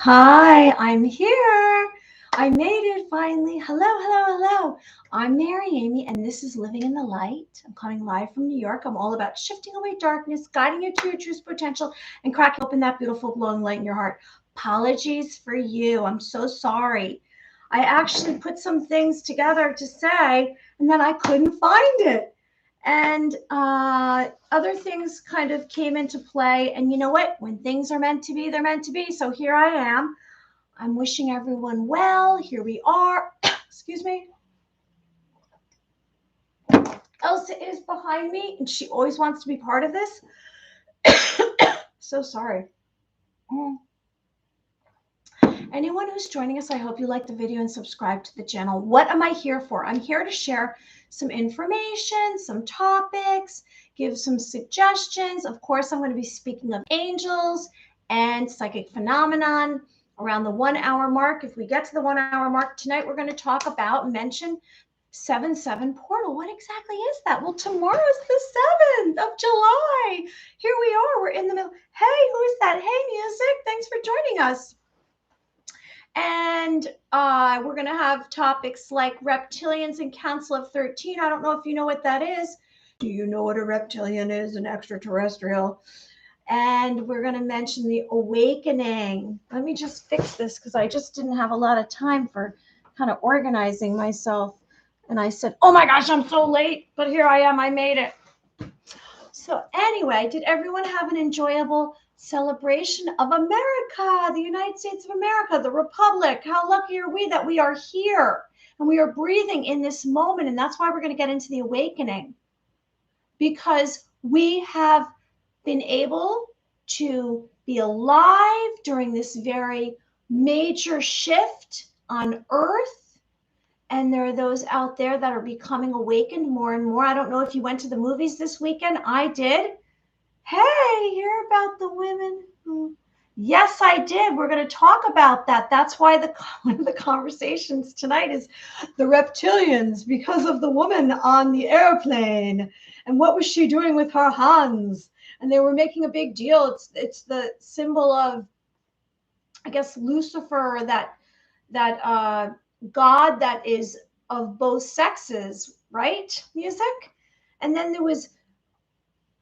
Hi, I'm here. I made it finally. Hello, hello, hello. I'm Mary Amy, and this is Living in the Light. I'm coming live from New York. I'm all about shifting away darkness, guiding you to your true potential, and cracking open that beautiful glowing light in your heart. Apologies for you. I'm so sorry. I actually put some things together to say, and then I couldn't find it. And other things kind of came into play. And you know what? When things are meant to be, they're meant to be. So here I am. I'm wishing everyone well. Here we are. Excuse me. Elsa is behind me, and she always wants to be part of this. So sorry. Anyone who's joining us, I hope you like the video and subscribe to the channel. What am I here for? I'm here to share some information, some topics, give some suggestions. Of course, I'm going to be speaking of angels and psychic phenomenon around the 1 hour mark. If we get to the 1 hour mark tonight, we're going to talk about, mention 7/7 portal. What exactly is that? Well, tomorrow's the 7th of July. Here we are. We're in the middle. Hey, who is that? Hey, music. Thanks for joining us. And we're going to have topics like reptilians and Council of 13. I don't know if you know what that is. Do you know what a reptilian is? An extraterrestrial. And we're going to mention the awakening. Let me just fix this because I just didn't have a lot of time for kind of organizing myself. And I said, oh my gosh, I'm so late. But here I am. I made it. So anyway, did everyone have an enjoyable celebration of America, the United States of America, the Republic? How lucky are we that we are here and we are breathing in this moment? And that's why we're going to get into the awakening, because we have been able to be alive during this very major shift on Earth. And there are those out there that are becoming awakened more and more. I don't know if you went to the movies this weekend. I did. Hey, hear about the women? Yes, I did. We're going to talk about that. That's why one of the conversations tonight is the reptilians, because of the woman on the airplane. And what was she doing with her hands? And they were making a big deal. It's the symbol of, I guess, Lucifer, that God that is of both sexes, right? Music. And then there was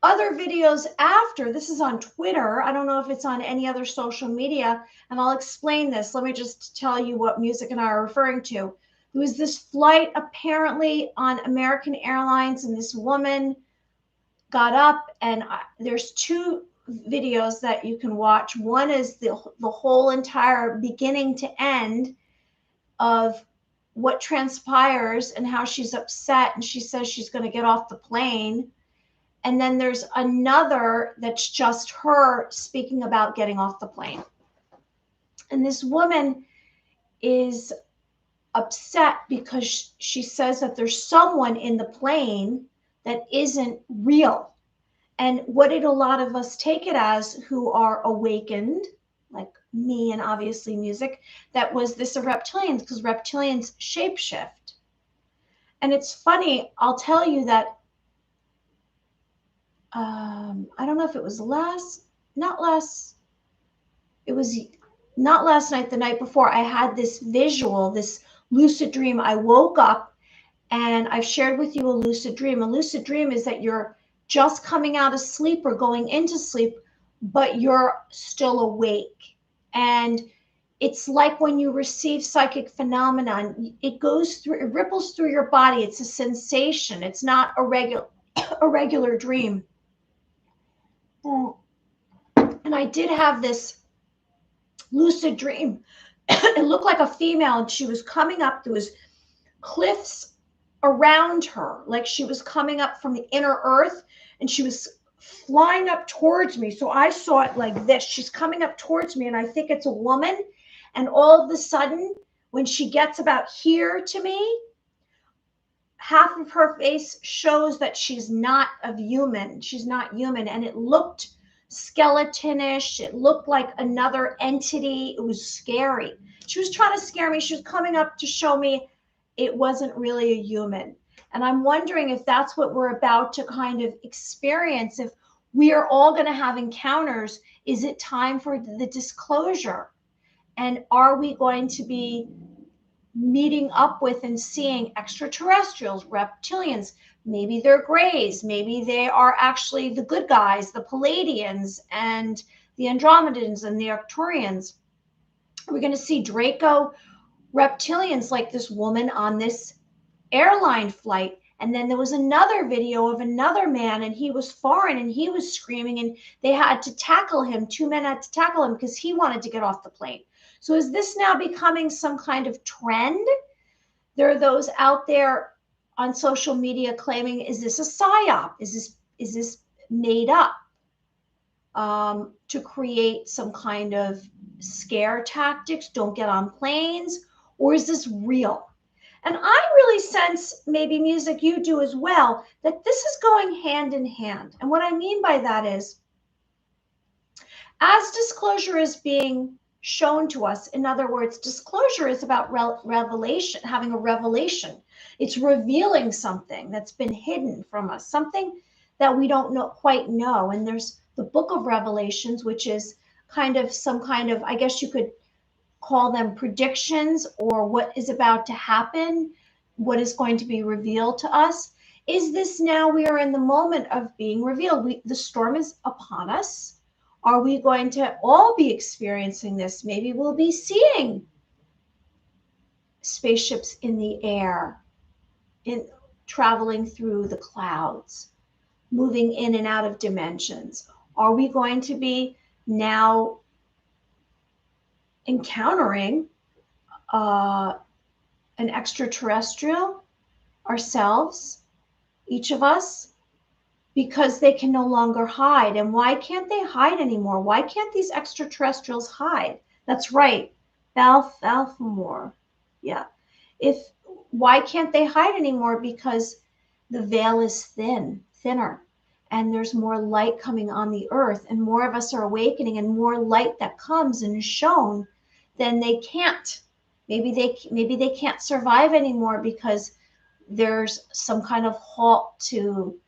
other videos after. This is on Twitter. I don't know if it's on any other social media, and I'll explain this. Let me just tell you what Music and I are referring to. There was this flight apparently on American Airlines, and this woman got up, and there's two videos that you can watch. One is the whole entire beginning to end of what transpires and how she's upset, and she says she's going to get off the plane. And then there's another that's just her speaking about getting off the plane. And this woman is upset because she says that there's someone in the plane that isn't real. And what did a lot of us take it as who are awakened, like me and obviously Music, that was this a reptilians, because reptilians shapeshift. And it's funny, I'll tell you that I don't know if it was not last night, the night before, I had this visual, this lucid dream. I woke up, and I've shared with you a lucid dream. A lucid dream is that you're just coming out of sleep or going into sleep, but you're still awake. And it's like when you receive psychic phenomenon, it ripples through your body. It's a sensation. It's not a regular dream. And I did have this lucid dream. It looked like a female, and she was coming up. There was cliffs around her, like she was coming up from the inner earth, and she was flying up towards me. So I saw it like this. She's coming up towards me, and I think it's a woman. And all of a sudden, when she gets about here to me, half of her face shows that she's not human. She's not human. And it looked skeletonish. It looked like another entity. It was scary. She was trying to scare me. She was coming up to show me it wasn't really a human. And I'm wondering if that's what we're about to kind of experience. If we are all going to have encounters, is it time for the disclosure? And are we going to be meeting up with and seeing extraterrestrials, reptilians? Maybe they're grays. Maybe they are actually the good guys, the Palladians and the Andromedans and the Arcturians. We're going to see Draco reptilians like this woman on this airline flight. And then there was another video of another man, and he was foreign and he was screaming, and they had to tackle him. Two men had to tackle him because he wanted to get off the plane. So is this now becoming some kind of trend? There are those out there on social media claiming, is this a psyop? Is this made up to create some kind of scare tactics? Don't get on planes, or is this real? And I really sense, maybe music you do as well, that this is going hand in hand. And what I mean by that is, as disclosure is being shown to us, in other words, disclosure is about revelation, having a revelation. It's revealing something that's been hidden from us, something that we don't quite know. And there's the book of Revelations, which is kind of some kind of, I guess you could call them predictions, or what is about to happen, what is going to be revealed to us. Is this now we are in the moment of being revealed? The storm is upon us. Are we going to all be experiencing this? Maybe we'll be seeing spaceships in the air, traveling through the clouds, moving in and out of dimensions. Are we going to be now encountering an extraterrestrial ourselves, each of us, because they can no longer hide? And why can't they hide anymore? Why can't these extraterrestrials hide? That's right, Balfour. Yeah. Why can't they hide anymore? Because the veil is thinner, and there's more light coming on the earth, and more of us are awakening, and more light that comes and is shown, then they can't. Maybe they can't survive anymore because there's some kind of halt to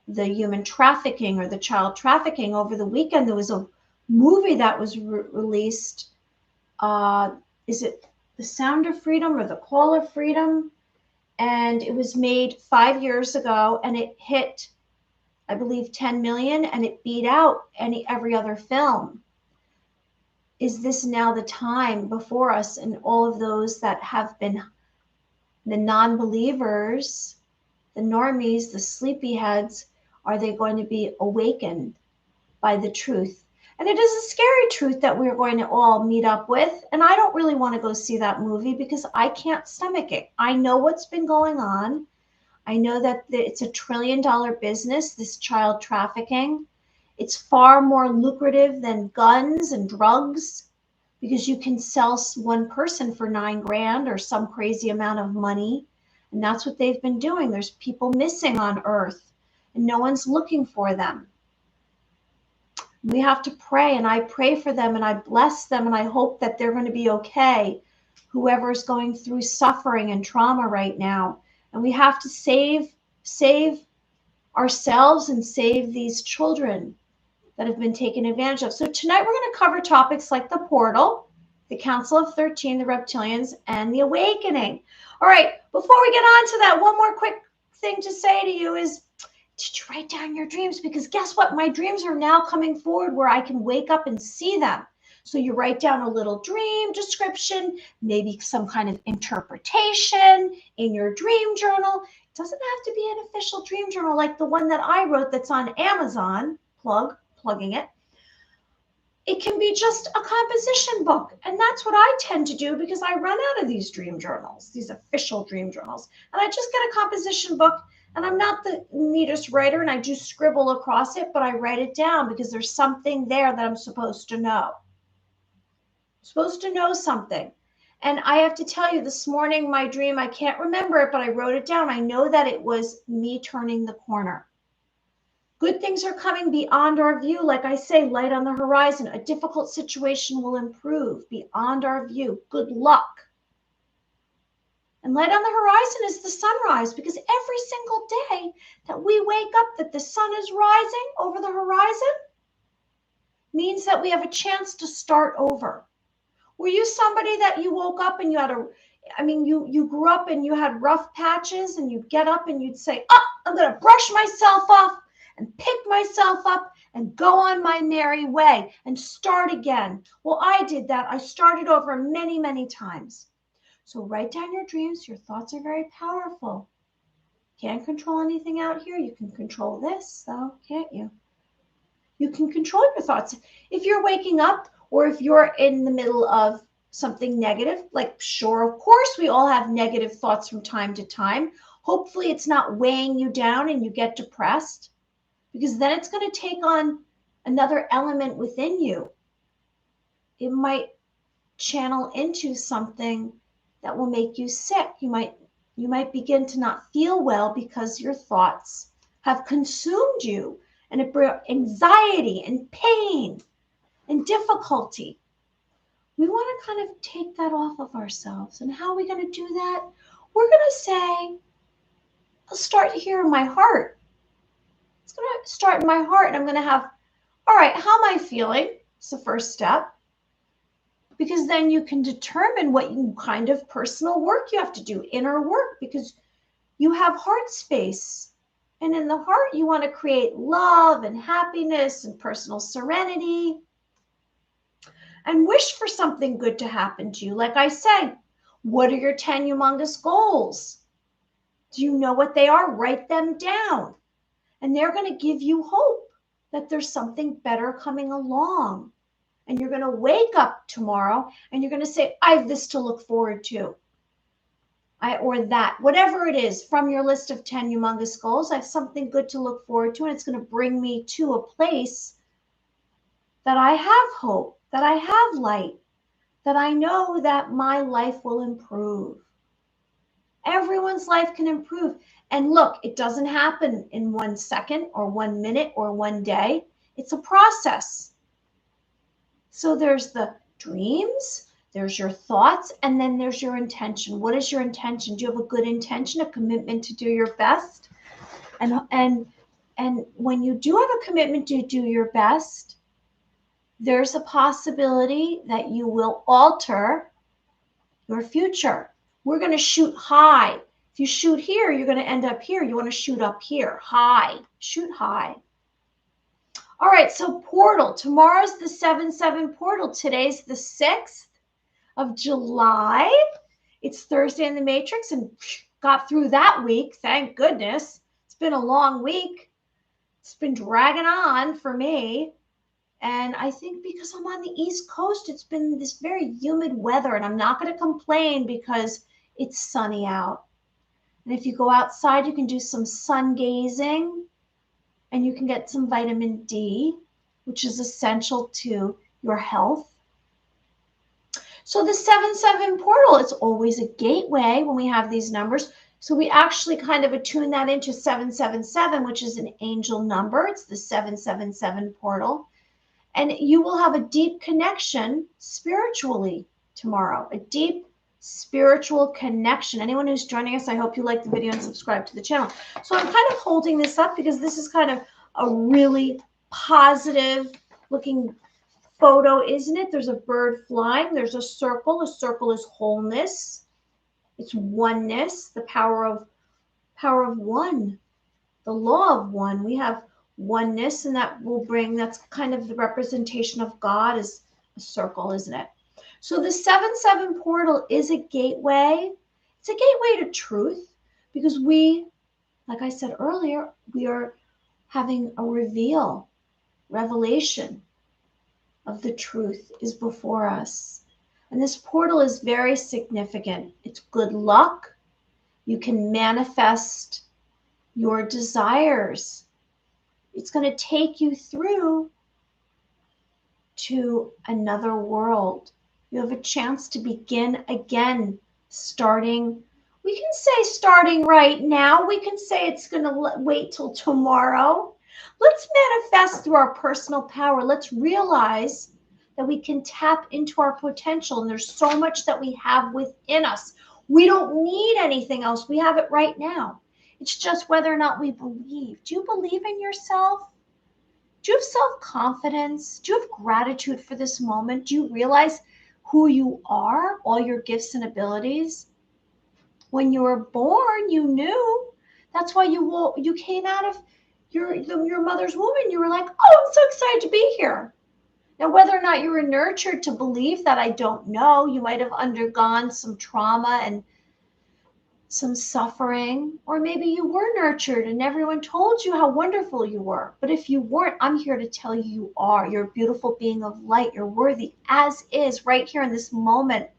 the human trafficking or the child trafficking. Over the weekend, there was a movie that was released. Is it The Sound of Freedom or The Call of Freedom? And it was made 5 years ago, and it hit, I believe, 10 million, and it beat out every other film. Is this now the time before us, and all of those that have been the non-believers, the normies, the sleepyheads, are they going to be awakened by the truth? And it is a scary truth that we're going to all meet up with. And I don't really want to go see that movie because I can't stomach it. I know what's been going on. I know that it's $1 trillion business, this child trafficking. It's far more lucrative than guns and drugs, because you can sell one person for $9,000 or some crazy amount of money. And that's what they've been doing. There's people missing on Earth, and no one's looking for them. We have to pray, and I pray for them, and I bless them, and I hope that they're going to be okay, whoever's going through suffering and trauma right now. And we have to save ourselves and save these children that have been taken advantage of. So tonight we're going to cover topics like the portal, the Council of 13, the Reptilians, and the awakening. All right, before we get on to that, one more quick thing to say to you is, did you write down your dreams? Because guess what? My dreams are now coming forward where I can wake up and see them. So you write down a little dream description, maybe some kind of interpretation in your dream journal. It doesn't have to be an official dream journal like the one that I wrote that's on Amazon, plugging it. It can be just a composition book. And that's what I tend to do because I run out of these dream journals, these official dream journals. And I just get a composition book, and I'm not the neatest writer, and I do scribble across it, but I write it down because there's something there that I'm supposed to know. I'm supposed to know something. And I have to tell you, this morning, my dream, I can't remember it, but I wrote it down. I know that it was me turning the corner. Good things are coming beyond our view. Like I say, light on the horizon. A difficult situation will improve beyond our view. Good luck. And light on the horizon is the sunrise, because every single day that we wake up that the sun is rising over the horizon means that we have a chance to start over. Were you somebody that you woke up and you had you grew up and you had rough patches and you'd get up and you'd say, oh, I'm going to brush myself off and pick myself up and go on my merry way and start again? Well, I did that. I started over many, many times. So write down your dreams. Your thoughts are very powerful. Can't control anything out here. You can control this, though, can't you? You can control your thoughts. If you're waking up or if you're in the middle of something negative, like, sure, of course, we all have negative thoughts from time to time. Hopefully it's not weighing you down and you get depressed, because then it's going to take on another element within you. It might channel into something that will make you sick. You might begin to not feel well because your thoughts have consumed you, and it brings anxiety and pain and difficulty. We want to kind of take that off of ourselves. And how are we going to do that? We're going to say, I'll start here in my heart. It's going to start in my heart, and I'm going to have, all right, how am I feeling? It's the first step. Because then you can determine what kind of personal work you have to do, inner work, because you have heart space. And in the heart, you want to create love and happiness and personal serenity. And wish for something good to happen to you. Like I say, what are your 10 humongous goals? Do you know what they are? Write them down. And they're going to give you hope that there's something better coming along. And you're going to wake up tomorrow and you're going to say, I have this to look forward to. Or that, whatever it is from your list of 10 humongous goals, I have something good to look forward to. And it's going to bring me to a place that I have hope, that I have light, that I know that my life will improve. Everyone's life can improve. And look, it doesn't happen in 1 second or 1 minute or 1 day. It's a process. So there's the dreams, there's your thoughts, and then there's your intention. What is your intention? Do you have a good intention, a commitment to do your best? And when you do have a commitment to do your best, there's a possibility that you will alter your future. We're going to shoot high. If you shoot here, you're going to end up here. You want to shoot up here, high, shoot high. All right, so portal. Tomorrow's the 7/7 portal. Today's the 6th of July. It's Thursday in the Matrix, and got through that week. Thank goodness. It's been a long week. It's been dragging on for me. And I think because I'm on the East Coast, it's been this very humid weather, and I'm not going to complain because it's sunny out. And if you go outside, you can do some sun gazing, and you can get some vitamin D, which is essential to your health. So the 7/7 portal, it's always a gateway when we have these numbers. So we actually kind of attune that into 777, which is an angel number. It's the 777 portal. And you will have a deep connection spiritually tomorrow, a deep spiritual connection. Anyone who's joining us, I hope you like the video and subscribe to the channel. So I'm kind of holding this up because this is kind of a really positive looking photo, isn't it? There's a bird flying. There's a circle. A circle is wholeness. It's oneness, the power of one, the law of one. We have oneness, and that's kind of the representation of God as a circle, isn't it? So the 7/7 portal is a gateway. It's a gateway to truth, because we, like I said earlier, we are having a revelation of the truth is before us. And this portal is very significant. It's good luck. You can manifest your desires. It's going to take you through to another world. You have a chance to begin again, starting. We can say starting right now. We can say it's going to wait till tomorrow. Let's manifest through our personal power. Let's realize that we can tap into our potential, and there's so much that we have within us. We don't need anything else. We have it right now. It's just whether or not we believe. Do you believe in yourself? Do you have self-confidence? Do you have gratitude for this moment? Do you realize who you are, all your gifts and abilities. When you were born, you knew. That's why you came out of your mother's womb and you were like, oh, I'm so excited to be here. Now, whether or not you were nurtured to believe that, I don't know. You might have undergone some trauma and some suffering, or maybe you were nurtured and everyone told you how wonderful you were. But if you weren't, I'm here to tell you you are. You're a beautiful being of light. You're worthy as is right here in this moment.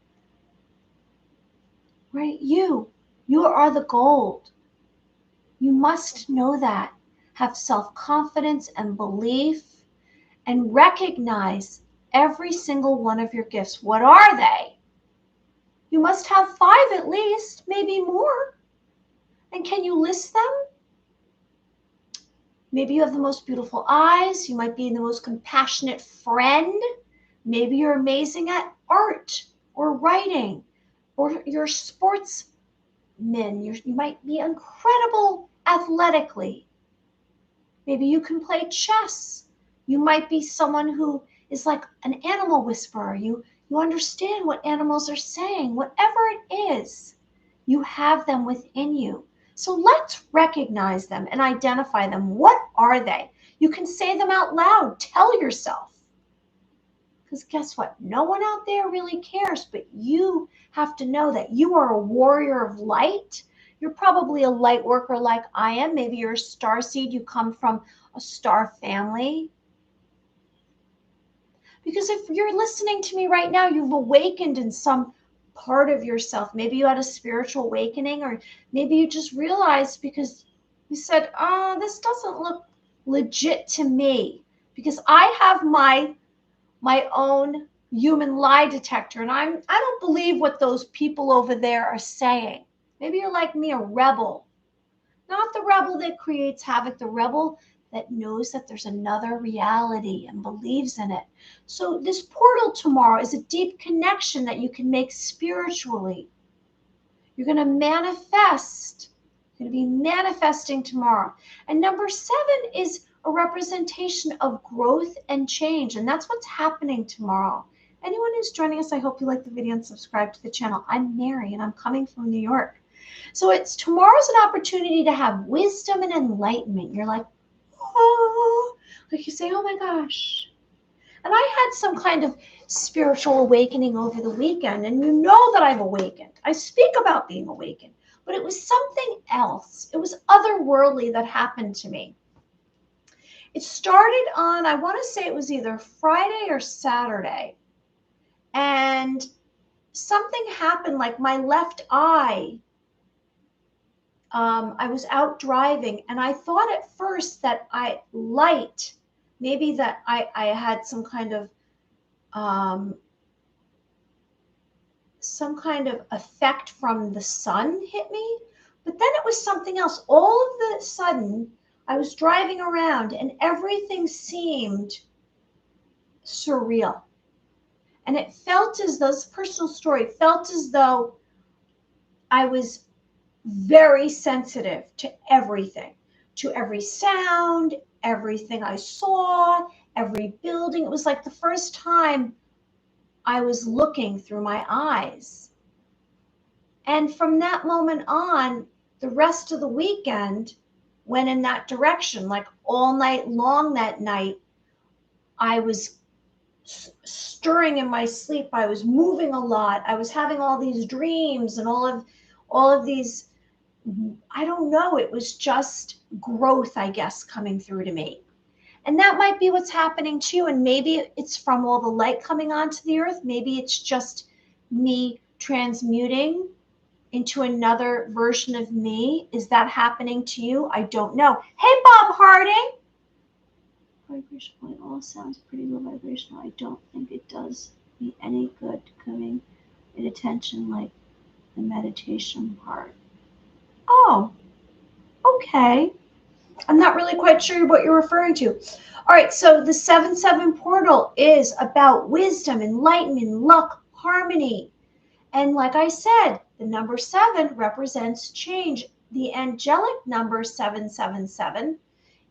Right? You are the gold. You must know that. Have self-confidence and belief and recognize every single one of your gifts. What are they? You must have 5 at least, maybe more. And can you list them? Maybe you have the most beautiful eyes. You might be the most compassionate friend. Maybe you're amazing at art or writing, or you're a sportsman. You might be incredible athletically. Maybe you can play chess. You might be someone who is like an animal whisperer. You understand what animals are saying. Whatever it is, you have them within you. So let's recognize them and identify them. What are they? You can say them out loud. Tell yourself. Because guess what? No one out there really cares, but you have to know that you are a warrior of light. You're probably a light worker like I am. Maybe you're a star seed. You come from a star family. Because if you're listening to me right now, you've awakened in some part of yourself. Maybe you had a spiritual awakening, or maybe you just realized because you said, oh, this doesn't look legit to me. Because I have my own human lie detector, and I don't believe what those people over there are saying. Maybe you're like me, a rebel. Not the rebel that creates havoc, the rebel that knows that there's another reality and believes in it. So this portal tomorrow is a deep connection that you can make spiritually. You're going to manifest. You're going to be manifesting tomorrow. And number 7 is a representation of growth and change. And that's what's happening tomorrow. Anyone who's joining us, I hope you like the video and subscribe to the channel. I'm Mary and I'm coming from New York. So tomorrow's an opportunity to have wisdom and enlightenment. You're like, oh, like you say, oh my gosh. And I had some kind of spiritual awakening over the weekend, and you know that I've awakened. I speak about being awakened, but it was something else. It was otherworldly that happened to me. It started on, I want to say it was either Friday or Saturday, and something happened, like my left eye. I was out driving, and I thought at first that maybe that I had some kind of effect from the sun hit me, but then it was something else. All of a sudden, I was driving around, and everything seemed surreal, and it felt as though, this personal story, felt as though I was very sensitive to everything, to every sound, everything I saw, every building. It was like the first time I was looking through my eyes. And from that moment on, the rest of the weekend went in that direction. Like all night long that night, I was stirring in my sleep. I was moving a lot. I was having all these dreams and all of these, I don't know, it was just growth, I guess, coming through to me. And that might be what's happening to you. And maybe it's from all the light coming onto the earth. Maybe it's just me transmuting into another version of me. Is that happening to you? I don't know. Hey, Bob Harding. Vibration point, all sounds pretty low vibrational. I don't think it does me any good giving it attention like the meditation part. Oh, okay. I'm not really quite sure what you're referring to. All right, so the 7-7 portal is about wisdom, enlightenment, luck, harmony. And like I said, the number 7 represents change. The angelic number 777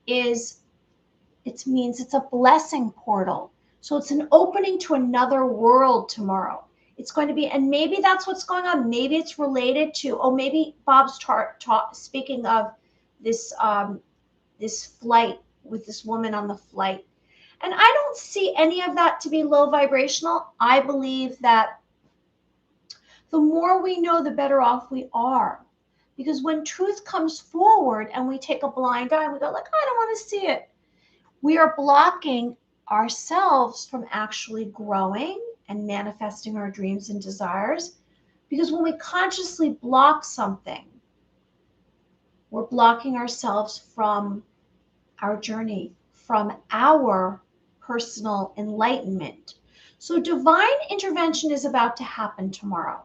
means it's a blessing portal. So it's an opening to another world tomorrow. It's going to be, and maybe that's what's going on. Maybe it's related to, oh, maybe Bob's speaking of this, this flight with this woman on the flight. And I don't see any of that to be low vibrational. I believe that the more we know, the better off we are. Because when truth comes forward and we take a blind eye, we go like, I don't want to see it. We are blocking ourselves from actually growing and manifesting our dreams and desires. Because when we consciously block something, we're blocking ourselves from our journey, from our personal enlightenment. So divine intervention is about to happen tomorrow.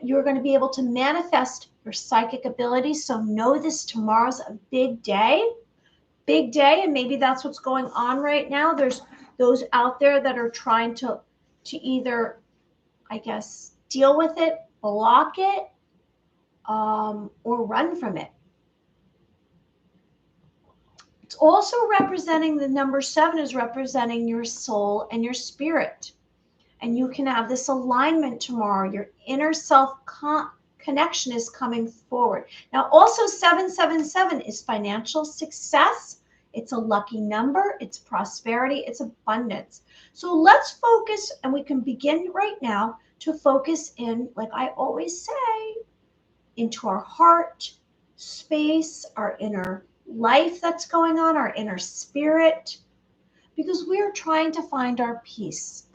You're going to be able to manifest your psychic abilities. So know this, tomorrow's a big day, and maybe that's what's going on right now. There's those out there that are trying to either, I guess, deal with it, block it, or run from it. It's also representing, the number 7 is representing your soul and your spirit. And you can have this alignment tomorrow. Your inner self connection is coming forward. Now, also 777 is financial success. It's a lucky number. It's prosperity. It's abundance. So let's focus, and we can begin right now to focus in, like I always say, into our heart space, our inner life that's going on, our inner spirit, because we are trying to find our peace.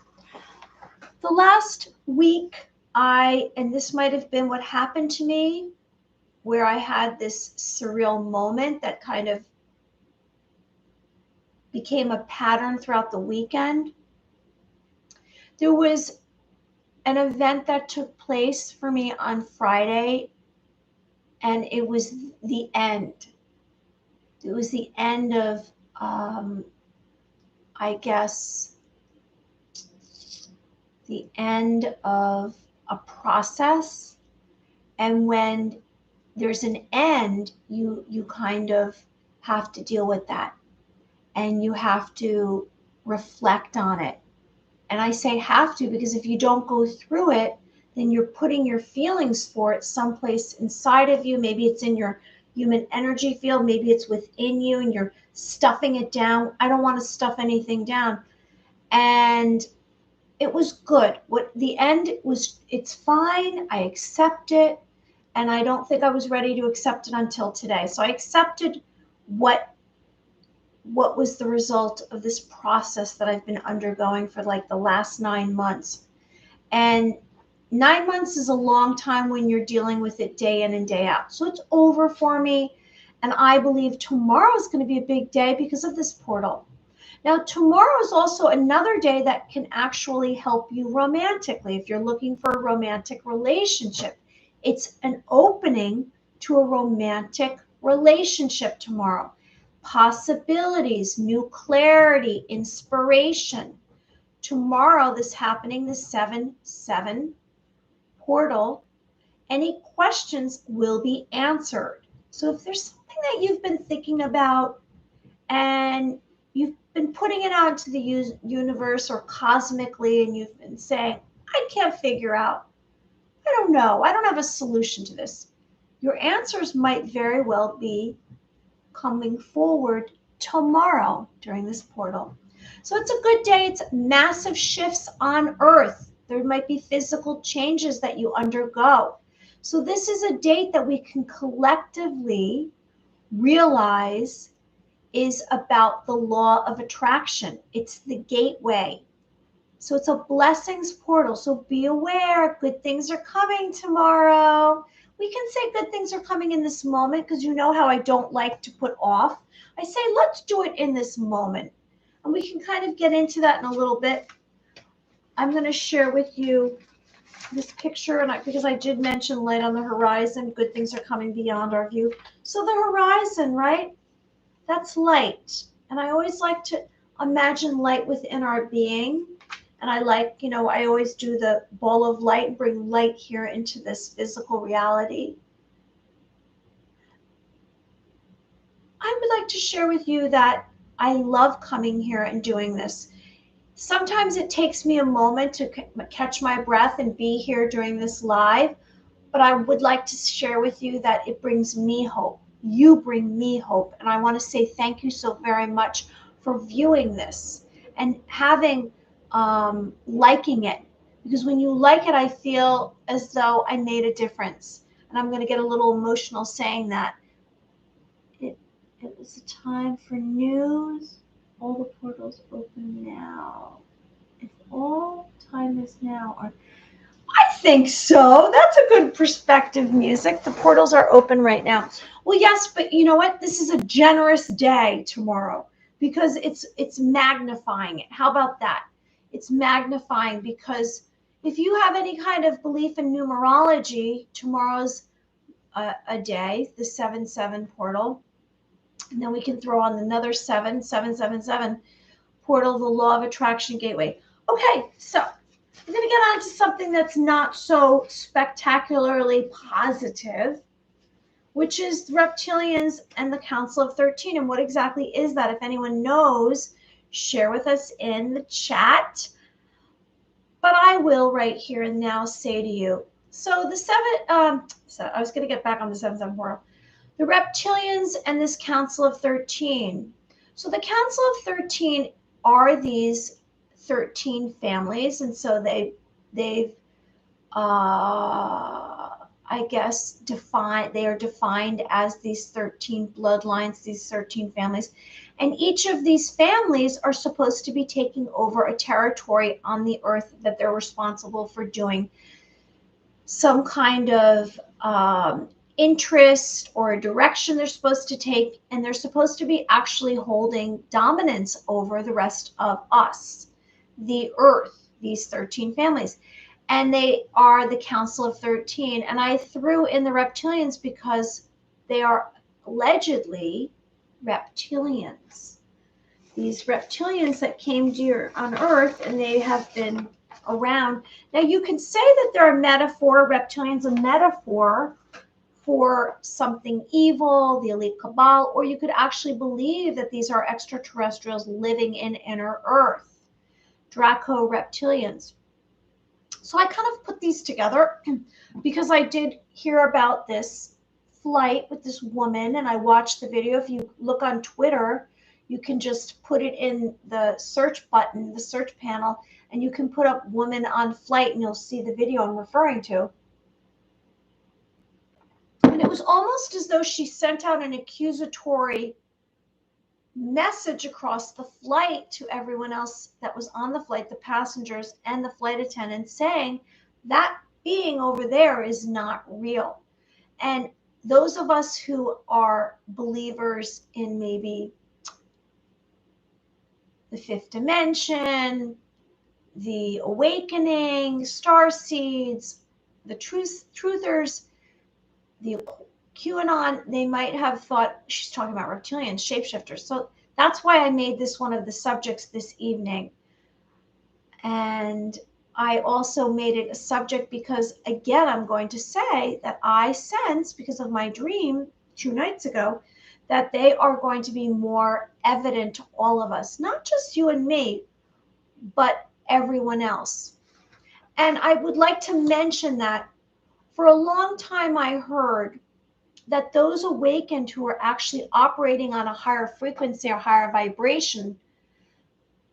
The last week, and this might have been what happened to me, where I had this surreal moment that kind of became a pattern throughout the weekend. There was an event that took place for me on Friday, and it was the end. It was the end of, I guess, the end of a process. And when there's an end, you kind of have to deal with that, and you have to reflect on it. And I say have to because if you don't go through it, then you're putting your feelings for it someplace inside of you. Maybe it's in your human energy field. Maybe it's within you and you're stuffing it down. I don't want to stuff anything down. And it was good. What the end was, it's fine. I accept it. And I don't think I was ready to accept it until today. So I accepted what was the result of this process that I've been undergoing for like the last 9 months. And 9 months is a long time when you're dealing with it day in and day out. So it's over for me. And I believe tomorrow is going to be a big day because of this portal. Now, tomorrow is also another day that can actually help you romantically. If you're looking for a romantic relationship, it's an opening to a romantic relationship tomorrow. Possibilities, new clarity, inspiration. Tomorrow, this happening, the 7-7 portal, any questions will be answered. So if there's something that you've been thinking about and you've been putting it out to the universe or cosmically, and you've been saying, I can't figure out, I don't know, I don't have a solution to this, your answers might very well be coming forward tomorrow during this portal. So it's a good day. It's massive shifts on Earth. There might be physical changes that you undergo. So this is a date that we can collectively realize is about the law of attraction. It's the gateway. So it's a blessings portal. So be aware, good things are coming tomorrow. We can say good things are coming in this moment because you know how I don't like to put off. I say, let's do it in this moment. And we can kind of get into that in a little bit. I'm going to share with you this picture, and because I did mention light on the horizon, good things are coming beyond our view. So the horizon, right? That's light. And I always like to imagine light within our being. And I like, I always do the ball of light and bring light here into this physical reality. I would like to share with you that I love coming here and doing this. Sometimes it takes me a moment to catch my breath and be here during this live, but I would like to share with you that it brings me hope. You bring me hope. And I want to say thank you so very much for viewing this and having, liking it. Because when you like it, I feel as though I made a difference. And I'm going to get a little emotional saying that. It was a time for news. All the portals open now. If all time is now, or I think so. That's a good perspective music. The portals are open right now. Well, yes, but you know what? This is a generous day tomorrow because it's magnifying it. How about that? It's magnifying because if you have any kind of belief in numerology, tomorrow's a day, the 7-7 portal. And then we can throw on another 7-7-7-7 portal, the law of attraction gateway. Okay, so I'm going to get on to something that's not so spectacularly positive, which is reptilians and the Council of 13. And what exactly is that? If anyone knows, share with us in the chat. But I will right here and now say to you, so the so I was going to get back on the 7-7 portal. The reptilians and this Council of 13. So the Council of 13 are these 13 families, and so they've I guess they are defined as these 13 bloodlines, these 13 families, and each of these families are supposed to be taking over a territory on the earth that they're responsible for doing some kind of interest or a direction they're supposed to take, and they're supposed to be actually holding dominance over the rest of us, the earth, these 13 families. And they are the Council of 13. And I threw in the reptilians because they are allegedly reptilians. These reptilians that came here on earth, and they have been around. Now you can say that they're a metaphor, reptilians a metaphor for something evil, the elite cabal, or you could actually believe that these are extraterrestrials living in inner earth, Draco reptilians. So I kind of put these together because I did hear about this flight with this woman, and I watched the video. If you look on Twitter, you can just put it in the search button, the search panel, and you can put up woman on flight and you'll see the video I'm referring to. And it was almost as though she sent out an accusatory message across the flight to everyone else that was on the flight, the passengers and the flight attendants, saying that being over there is not real. And those of us who are believers in maybe the fifth dimension, the awakening, star seeds, the truthers, the QAnon, they might have thought she's talking about reptilians, shapeshifters. So that's why I made this one of the subjects this evening. And I also made it a subject because, again, I'm going to say that I sense, because of my dream 2 nights ago, that they are going to be more evident to all of us, not just you and me, but everyone else. And I would like to mention that for a long time I heard that those awakened who are actually operating on a higher frequency or higher vibration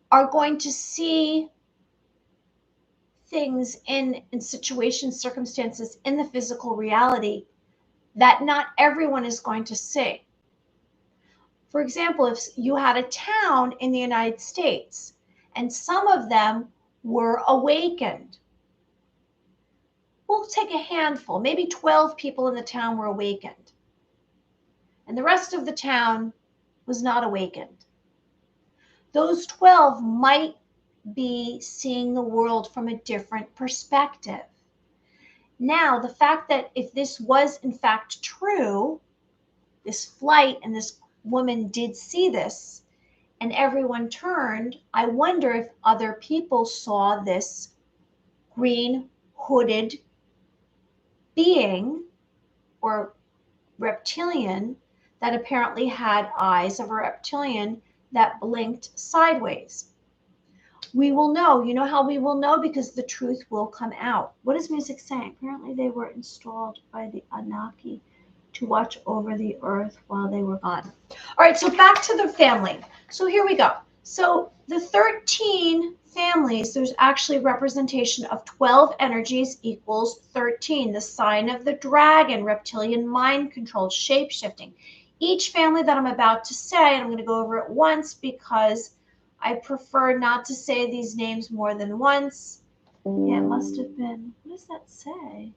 are going to see things in situations, circumstances in the physical reality that not everyone is going to see. For example, if you had a town in the United States and some of them were awakened, we'll take a handful, maybe 12 people in the town were awakened, and the rest of the town was not awakened. Those 12 might be seeing the world from a different perspective. Now, the fact that if this was in fact true, this flight and this woman did see this, and everyone turned, I wonder if other people saw this green hooded being or reptilian that apparently had eyes of a reptilian that blinked sideways. We will know. You know how we will know? Because the truth will come out. What is music saying? Apparently, they were installed by the Anunnaki to watch over the earth while they were gone. All right, so back to the family. So here we go. So the 13 families, there's actually representation of 12 energies equals 13. The sign of the dragon, reptilian mind control, shape shifting. Each family that I'm about to say, and I'm going to go over it once because I prefer not to say these names more than once. Yeah, it must have been. What does that say?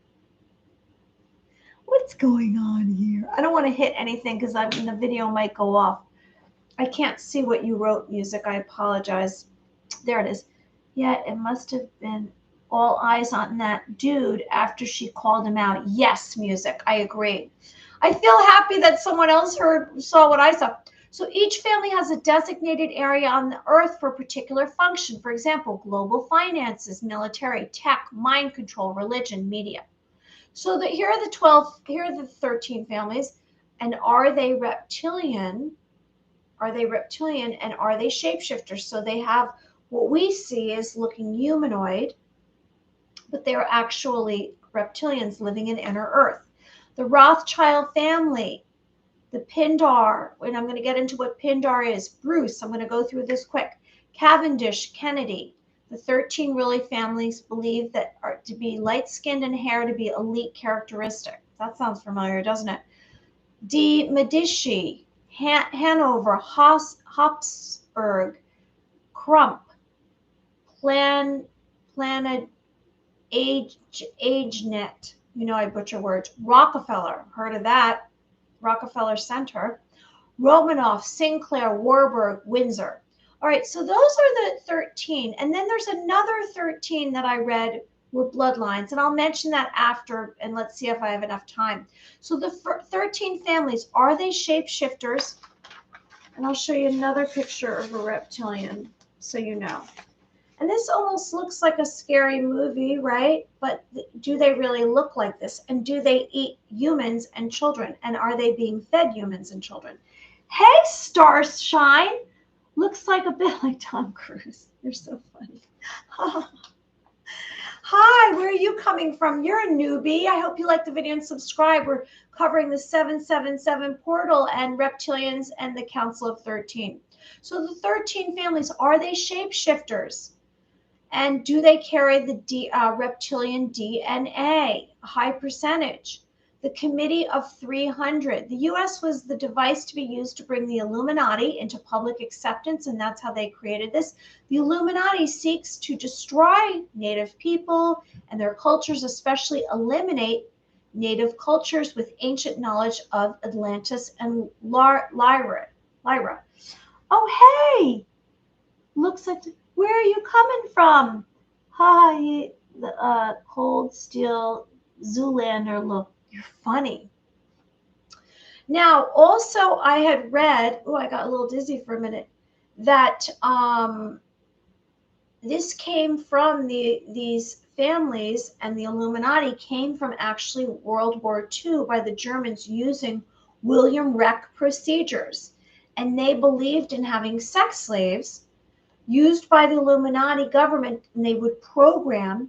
What's going on here? I don't want to hit anything because the video might go off. I can't see what you wrote, music. I apologize. There it is. Yeah, it must have been all eyes on that dude after she called him out. Yes, music. I agree. I feel happy that someone else saw what I saw. So each family has a designated area on the earth for a particular function. For example, global finances, military, tech, mind control, religion, media. So that here are the 12, here are the 13 families. And are they reptilian? Are they reptilian and are they shapeshifters? So they have what we see is looking humanoid, but they are actually reptilians living in inner earth. The Rothschild family, the Pindar, and I'm going to get into what Pindar is. Bruce, I'm going to go through this quick. Cavendish, Kennedy. The 13 really families believe that are to be light-skinned and hair to be elite characteristic. That sounds familiar, doesn't it? De Medici, Hanover, Habsburg, Crump, Planet AgeNet. You know I butcher words. Rockefeller, heard of that? Rockefeller Center. Romanoff, Sinclair, Warburg, Windsor. All right, so those are the 13. And then there's another 13 that I read were bloodlines. And I'll mention that after, and let's see if I have enough time. So the 13 families, are they shapeshifters? And I'll show you another picture of a reptilian so you know. And this almost looks like a scary movie, right? But do they really look like this? And do they eat humans and children? And are they being fed humans and children? Hey, Starshine. Looks like a bit like Tom Cruise. You're so funny. Hi, where are you coming from? You're a newbie. I hope you like the video and subscribe. We're covering the 777 portal and reptilians and the Council of 13. So the 13 families, are they shapeshifters? And do they carry the reptilian DNA? A high percentage. The Committee of 300. The U.S. was the device to be used to bring the Illuminati into public acceptance, and that's how they created this. The Illuminati seeks to destroy Native people and their cultures, especially eliminate Native cultures with ancient knowledge of Atlantis and Lyra. Oh, hey! Looks like... Where are you coming from? Hi, the cold steel Zoolander look. You're funny. Now, also, I had read, oh, I got a little dizzy for a minute, that this came from these families, and the Illuminati came from actually World War II by the Germans using William Reich procedures. And they believed in having sex slaves used by the Illuminati government, and they would program.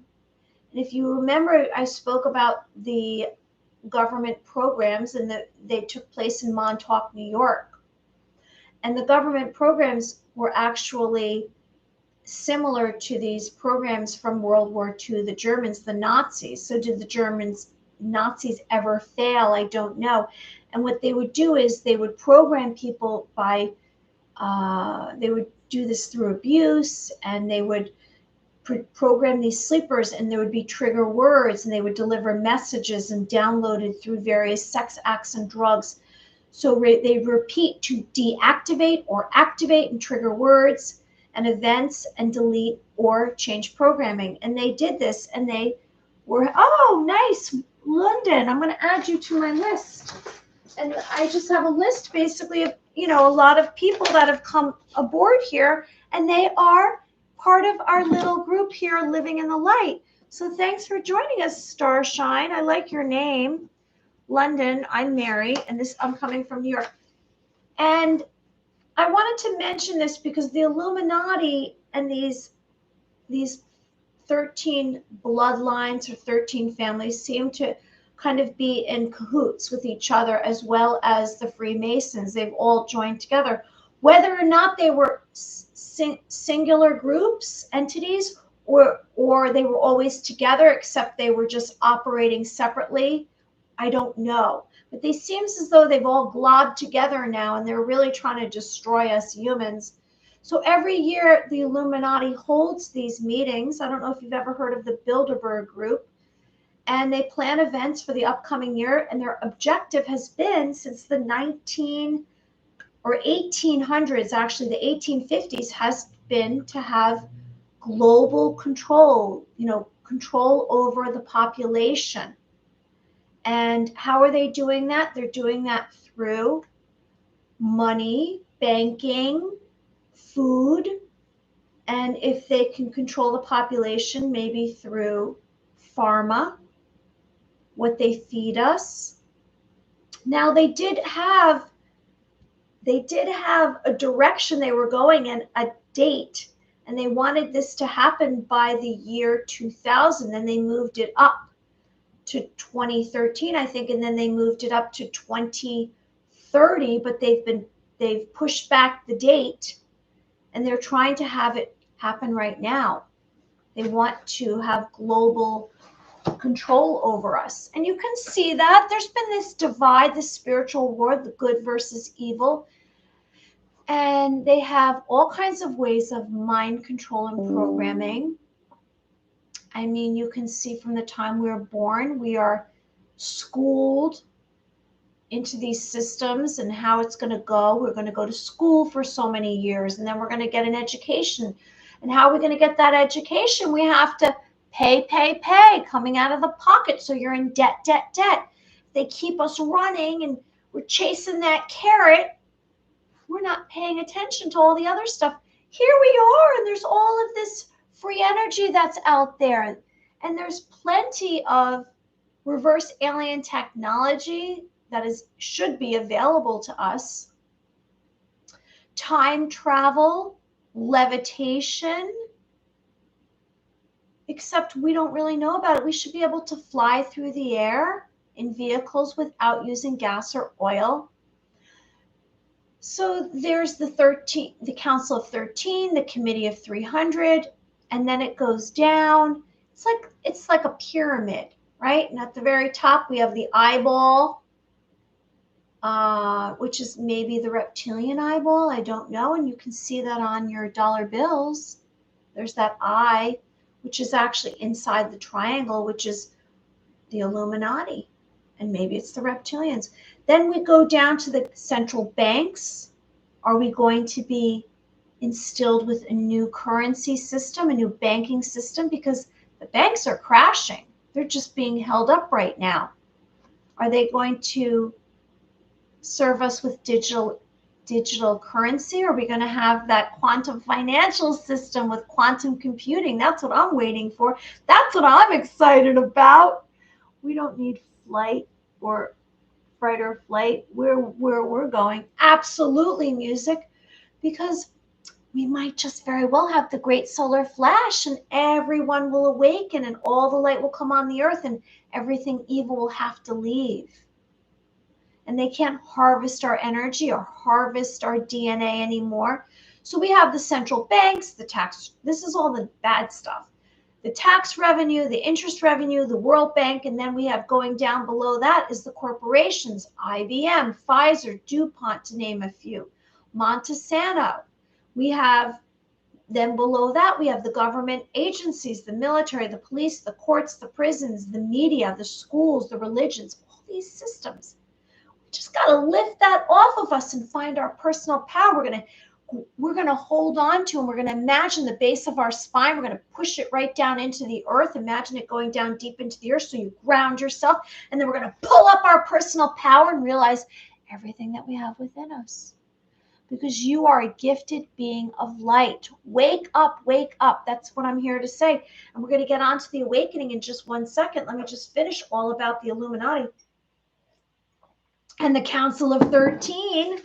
And if you remember, I spoke about the government programs and that they took place in Montauk, New York. And the government programs were actually similar to these programs from World War II, the Germans, the Nazis. So did the Nazis ever fail? I don't know. And what they would do is they would program people by, they would do this through abuse, and they would program these sleepers, and there would be trigger words, and they would deliver messages and downloaded through various sex acts and drugs. So they repeat to deactivate or activate and trigger words and events and delete or change programming. And they did this, and they were, oh, nice, London. I'm going to add you to my list. And I just have a list basically of, a lot of people that have come aboard here, and they are part of our little group here, Living in the Light. So thanks for joining us, Starshine. I like your name. London, I'm Mary, and I'm coming from New York. And I wanted to mention this because the Illuminati and these these 13 bloodlines or 13 families seem to kind of be in cahoots with each other, as well as the Freemasons. They've all joined together. Whether or not they were singular groups, entities, or they were always together, except they were just operating separately, I don't know. But they seems as though they've all globbed together now, and they're really trying to destroy us humans. So every year, the Illuminati holds these meetings. I don't know if you've ever heard of the Bilderberg Group. And they plan events for the upcoming year. And their objective has been, since the 1800s, actually the 1850s, has been to have global control, control over the population. And how are they doing that? They're doing that through money, banking, food, and if they can control the population, maybe through pharma, what they feed us. Now they did have a direction they were going in, a date, and they wanted this to happen by the year 2000. Then they moved it up to 2013, I think, and then they moved it up to 2030, but they've pushed back the date, and they're trying to have it happen right now. They want to have global control over us. And you can see that there's been this divide, this spiritual war, the good versus evil. And they have all kinds of ways of mind control and programming. I mean, you can see from the time we were born, we are schooled into these systems and how it's going to go. We're going to go to school for so many years, and then we're going to get an education. And how are we going to get that education? We have to pay, coming out of the pocket. So you're in debt. They keep us running and we're chasing that carrot. We're not paying attention to all the other stuff. Here we are, and there's all of this free energy that's out there. And there's plenty of reverse alien technology that should be available to us. Time travel, levitation, except we don't really know about it. We should be able to fly through the air in vehicles without using gas or oil. So there's the Council of 13, the Committee of 300, and then it goes down. It's like a pyramid, right? And at the very top, we have the eyeball, which is maybe the reptilian eyeball. I don't know. And you can see that on your dollar bills. There's that eye, which is actually inside the triangle, which is the Illuminati. And maybe it's the reptilians. Then we go down to the central banks. Are we going to be instilled with a new currency system, a new banking system? Because the banks are crashing. They're just being held up right now. Are they going to serve us with digital currency? Are we going to have that quantum financial system with quantum computing? That's what I'm waiting for. That's what I'm excited about. We don't need flight or fight or flight. Where we're going, absolutely music, because we might just very well have the great solar flash and everyone will awaken and all the light will come on the earth and everything evil will have to leave. And they can't harvest our energy or harvest our DNA anymore. So we have the central banks, the tax. This is all the bad stuff. The tax revenue, the interest revenue, the World Bank, and then we have going down below that is the corporations, IBM, Pfizer, DuPont, to name a few, Monsanto. We have, then below that, we have the government agencies, the military, the police, the courts, the prisons, the media, the schools, the religions, all these systems. We just got to lift that off of us and find our personal power. We're going to hold on to, and we're going to imagine the base of our spine. We're going to push it right down into the earth. Imagine it going down deep into the earth so you ground yourself. And then we're going to pull up our personal power and realize everything that we have within us. Because you are a gifted being of light. Wake up, wake up. That's what I'm here to say. And we're going to get on to the awakening in just 1 second. Let me just finish all about the Illuminati and the Council of 13.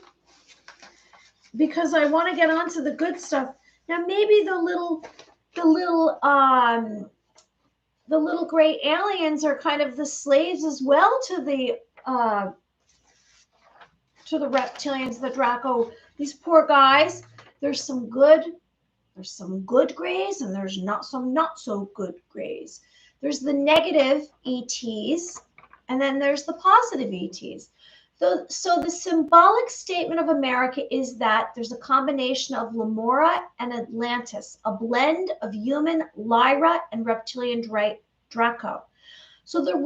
Because I want to get on to the good stuff. Now, maybe the little the little gray aliens are kind of the slaves as well to the reptilians, the Draco. These poor guys. There's some good grays, and there's not so good grays. There's the negative ETs, and then there's the positive ETs. So the symbolic statement of America is that there's a combination of Lemura and Atlantis, a blend of human Lyra and reptilian Draco. So the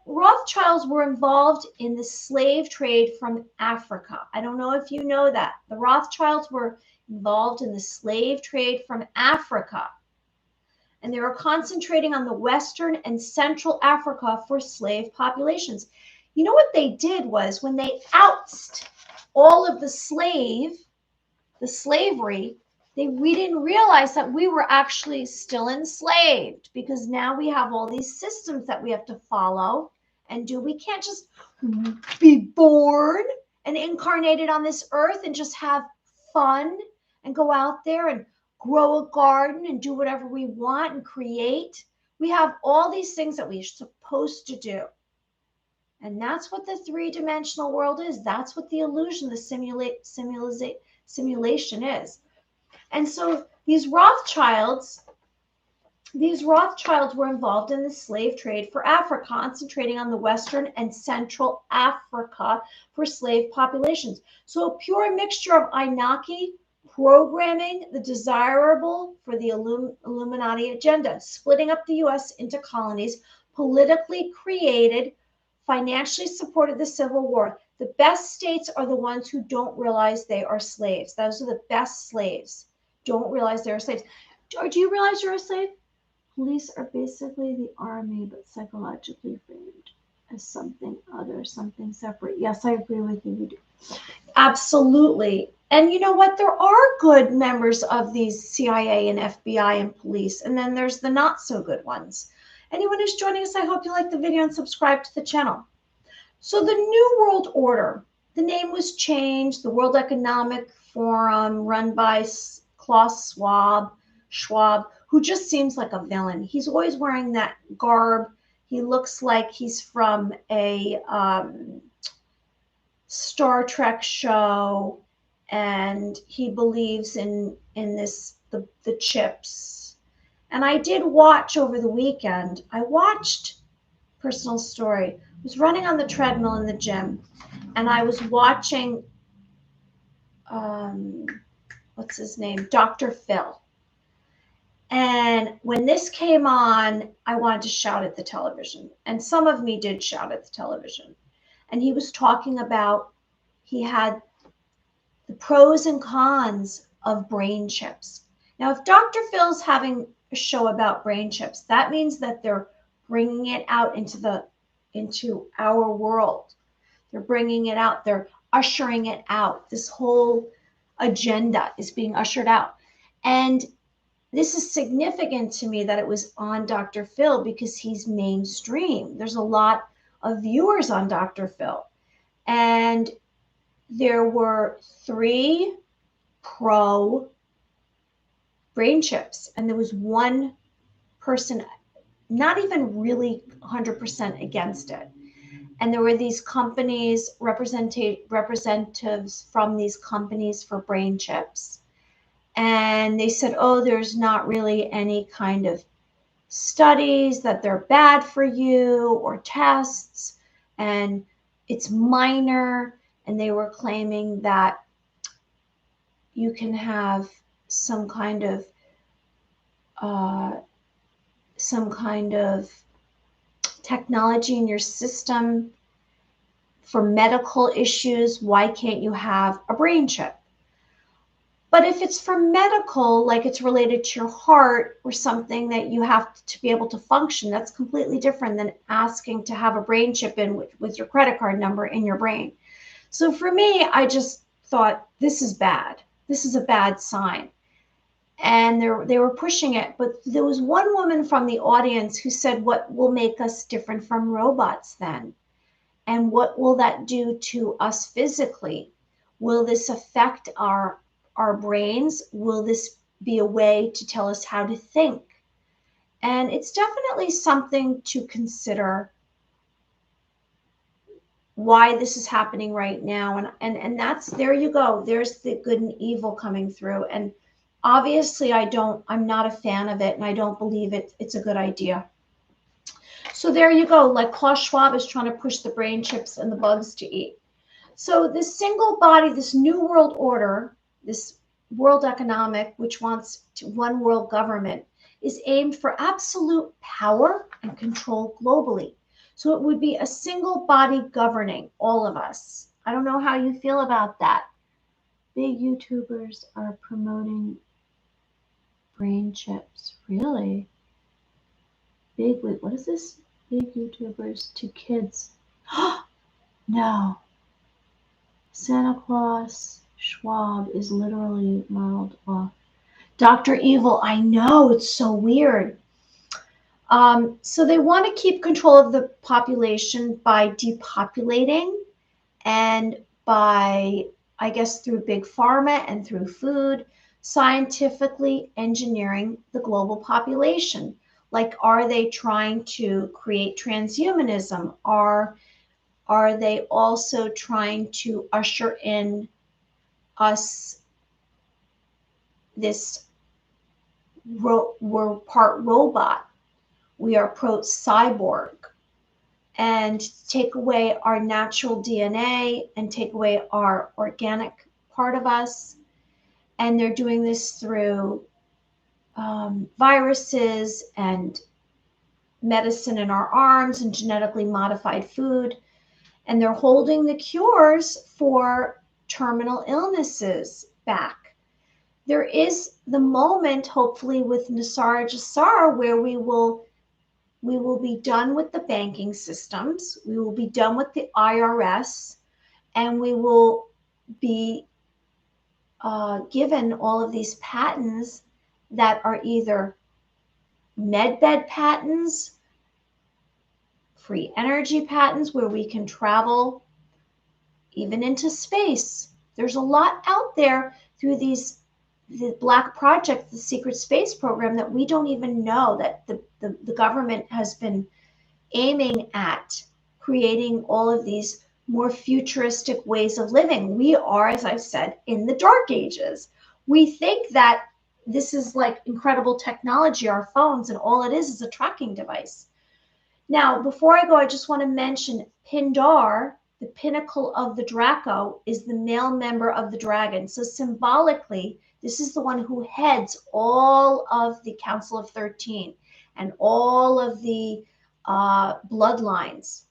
Rothschilds were involved in the slave trade from Africa. I don't know if you know that. The Rothschilds were involved in the slave trade from Africa. And they were concentrating on the Western and Central Africa for slave populations. You know what they did was when they ousted all of the slavery, we didn't realize that we were actually still enslaved, because now we have all these systems that we have to follow and do. We can't just be born and incarnated on this earth and just have fun and go out there and grow a garden and do whatever we want and create. We have all these things that we're supposed to do. And that's what the three-dimensional world is. That's what the illusion, the simulation is. And so these Rothschilds were involved in the slave trade for Africa, concentrating on the Western and Central Africa for slave populations. So a pure mixture of Anunnaki programming the desirable for the Illuminati agenda, splitting up the U.S. into colonies, politically created, financially supported the Civil War. The best states are the ones who don't realize they are slaves. Those are the best slaves. Don't realize they're slaves. Or do you realize you're a slave? Police are basically the army, but psychologically framed as something other, something separate. Yes, I agree with you. We do. Absolutely. And you know what? There are good members of these CIA and FBI and police, and then there's the not so good ones. Anyone who's joining us, I hope you like the video and subscribe to the channel. So the New World Order, the name was changed. The World Economic Forum, run by Klaus Schwab, who just seems like a villain. He's always wearing that garb. He looks like he's from a Star Trek show, and he believes in this the chips. And I did watch over the weekend. I watched, personal story. I was running on the treadmill in the gym, and I was watching what's his name? Dr. Phil. And when this came on, I wanted to shout at the television. And some of me did shout at the television. And he was talking about, he had the pros and cons of brain chips. Now, if Dr. Phil's having a show about brain chips, that means that they're bringing it out into our world. They're bringing it out. They're ushering it out. This whole agenda is being ushered out. And this is significant to me that it was on Dr. Phil, because he's mainstream. There's a lot of viewers on Dr. Phil. And there were 3 pro brain chips. And there was one person not even really 100% against it. And there were these companies, representatives from these companies for brain chips. And they said, oh, there's not really any kind of studies that they're bad for you or tests, and it's minor. And they were claiming that you can have some kind of technology in your system for medical issues. Why can't you have a brain chip? But if it's for medical, like it's related to your heart or something that you have to be able to function, that's completely different than asking to have a brain chip in with your credit card number in your brain. So for me, I just thought, this is bad. This is a bad sign. And they were pushing it. But there was one woman from the audience who said, what will make us different from robots then? And what will that do to us physically? Will this affect our brains? Will this be a way to tell us how to think. And it's definitely something to consider why this is happening right now. And that's, there you go. There's the good and evil coming through. And obviously I'm not a fan of it, and I don't believe it's a good idea. So there you go. Like Klaus Schwab is trying to push the brain chips and the bugs to eat. So this single body, this new world order, this world economic, which wants one world government, is aimed for absolute power and control globally. So it would be a single body governing all of us. I don't know how you feel about that. Big YouTubers are promoting brain chips. Really? Wait, what is this? Big YouTubers to kids. No. Santa Claus Schwab is literally modeled off Dr. Evil. I know, it's so weird. So they want to keep control of the population by depopulating and by, I guess, through big pharma and through food, scientifically engineering the global population. Like, are they trying to create transhumanism? Are they also trying to usher in us this we're part robot, we are pro cyborg, and take away our natural DNA and take away our organic part of us? And they're doing this through viruses and medicine in our arms and genetically modified food. And they're holding the cures for terminal illnesses back. There is the moment, hopefully, with Nisara Jasara, where we will be done with the banking systems, we will be done with the IRS, and we will be given all of these patents that are either medbed patents, free energy patents, where we can travel even into space. There's a lot out there through the Black Project, the secret space program, that we don't even know, that the government has been aiming at creating all of these more futuristic ways of living. We are, as I've said, in the dark ages. We think that this is like incredible technology, our phones, and all it is a tracking device. Now, before I go, I just want to mention Pindar, the pinnacle of the Draco, is the male member of the dragon. So symbolically, this is the one who heads all of the Council of 13 and all of the bloodlines,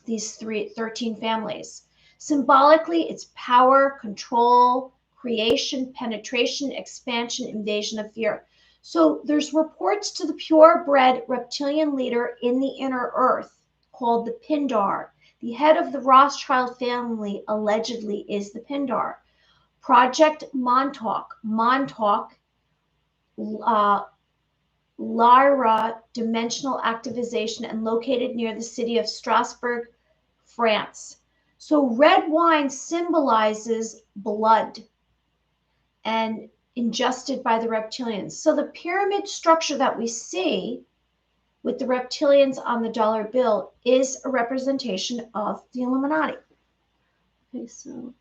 these 13 families. Symbolically, it's power, control, creation, penetration, expansion, invasion of fear. So there's reports to the purebred reptilian leader in the inner earth called the Pindar. The head of the Rothschild family allegedly is the Pindar. Project Montauk, Lyra dimensional activization, and located near the city of Strasbourg, France. So red wine symbolizes blood and ingested by the reptilians. So the pyramid structure that we see with the reptilians on the dollar bill is a representation of the Illuminati. Okay, so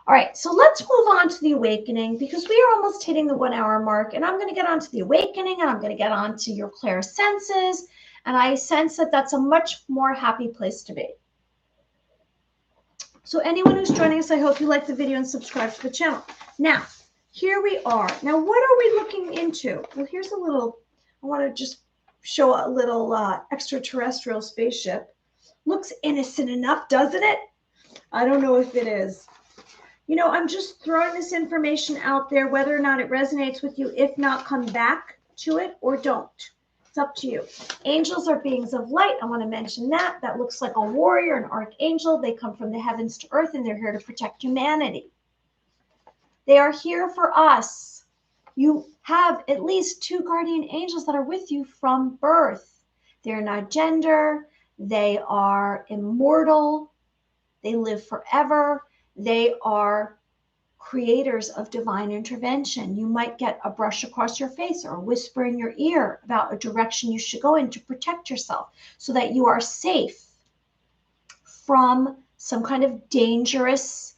all right, so let's move on to the awakening, because we are almost hitting the 1 hour mark, and I'm going to get on to the awakening, and I'm going to get on to your clairsenses, and I sense that that's a much more happy place to be. So anyone who's joining us, I hope you like the video and subscribe to the channel. Now, here we are. Now, what are we looking into? Well, here's a little, I want to just show a little extraterrestrial spaceship. Looks innocent enough, doesn't it? I don't know if it is. You know, I'm just throwing this information out there, whether or not it resonates with you. If not, come back to it or don't. It's up to you. Angels are beings of light. I want to mention that. That looks like a warrior, an archangel. They come from the heavens to earth, and they're here to protect humanity. They are here for us. You have at least 2 guardian angels that are with you from birth. They're not gender. They are immortal. They live forever. They are creators of divine intervention. You might get a brush across your face or a whisper in your ear about a direction you should go in to protect yourself so that you are safe from some kind of dangerous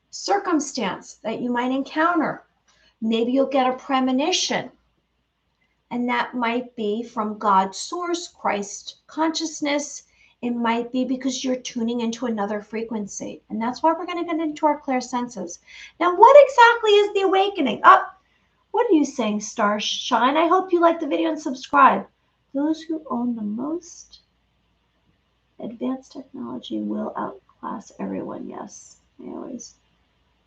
circumstance that you might encounter. Maybe you'll get a premonition, and that might be from God's source, Christ consciousness. It might be because you're tuning into another frequency. And that's why we're going to get into our clear senses. Now, what exactly is the awakening? What are you saying, Starshine? I hope you like the video and subscribe. Those who own the most advanced technology will outclass everyone. Yes, I always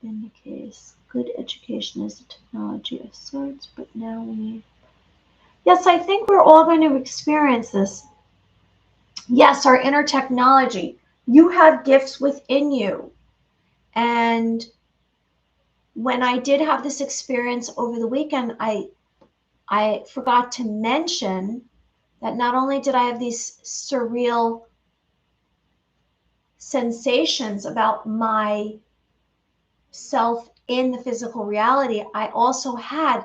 been the case. Good education is a technology of sorts, but now we... Yes, I think we're all going to experience this. Yes, our inner technology. You have gifts within you. And when I did have this experience over the weekend, I forgot to mention that not only did I have these surreal sensations about my self in the physical reality, I also had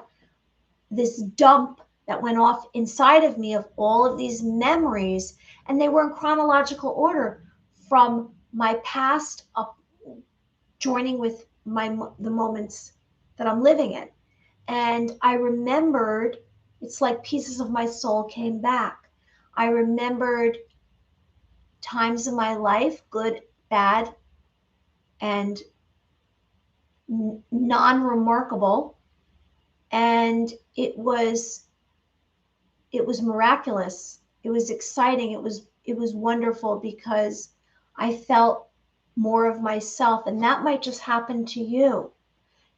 this dump that went off inside of me of all of these memories, and they were in chronological order from my past up joining with the moments that I'm living in. And I remembered, it's like pieces of my soul came back. I remembered times in my life, good, bad, and non-remarkable, and it was miraculous. It was exciting. It was wonderful because I felt more of myself, and that might just happen to you.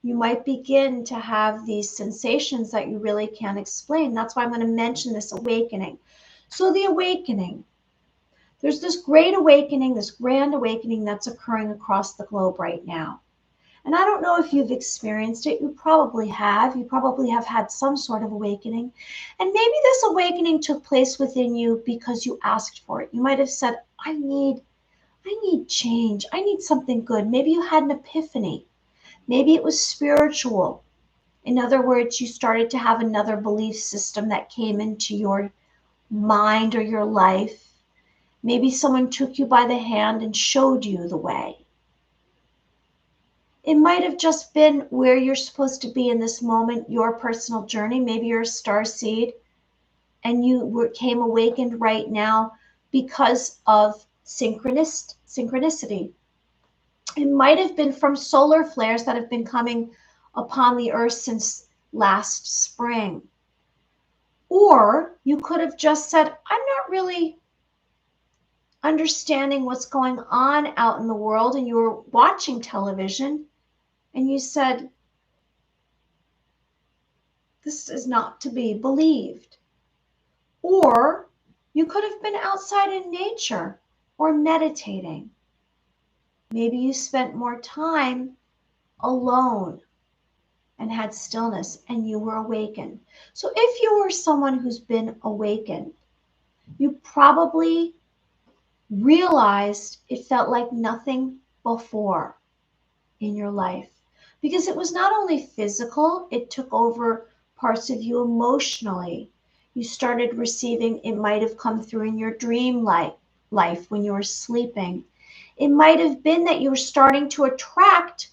You might begin to have these sensations that you really can't explain. That's why I'm going to mention this awakening. So the awakening, there's this great awakening, this grand awakening that's occurring across the globe right now. And I don't know if you've experienced it. You probably have. You probably have had some sort of awakening. And maybe this awakening took place within you because you asked for it. You might have said, I need change. I need something good. Maybe you had an epiphany. Maybe it was spiritual. In other words, you started to have another belief system that came into your mind or your life. Maybe someone took you by the hand and showed you the way. It might have just been where you're supposed to be in this moment, your personal journey. Maybe you're a star seed and you came awakened right now because of synchronicity. It might have been from solar flares that have been coming upon the earth since last spring. Or you could have just said, I'm not really understanding what's going on out in the world, and you were watching television and you said, this is not to be believed. Or you could have been outside in nature or meditating. Maybe you spent more time alone and had stillness and you were awakened. So if you were someone who's been awakened, you probably realized it felt like nothing before in your life, because it was not only physical, it took over parts of you emotionally. You started receiving, it might have come through in your dream life when you were sleeping. It might have been that you were starting to attract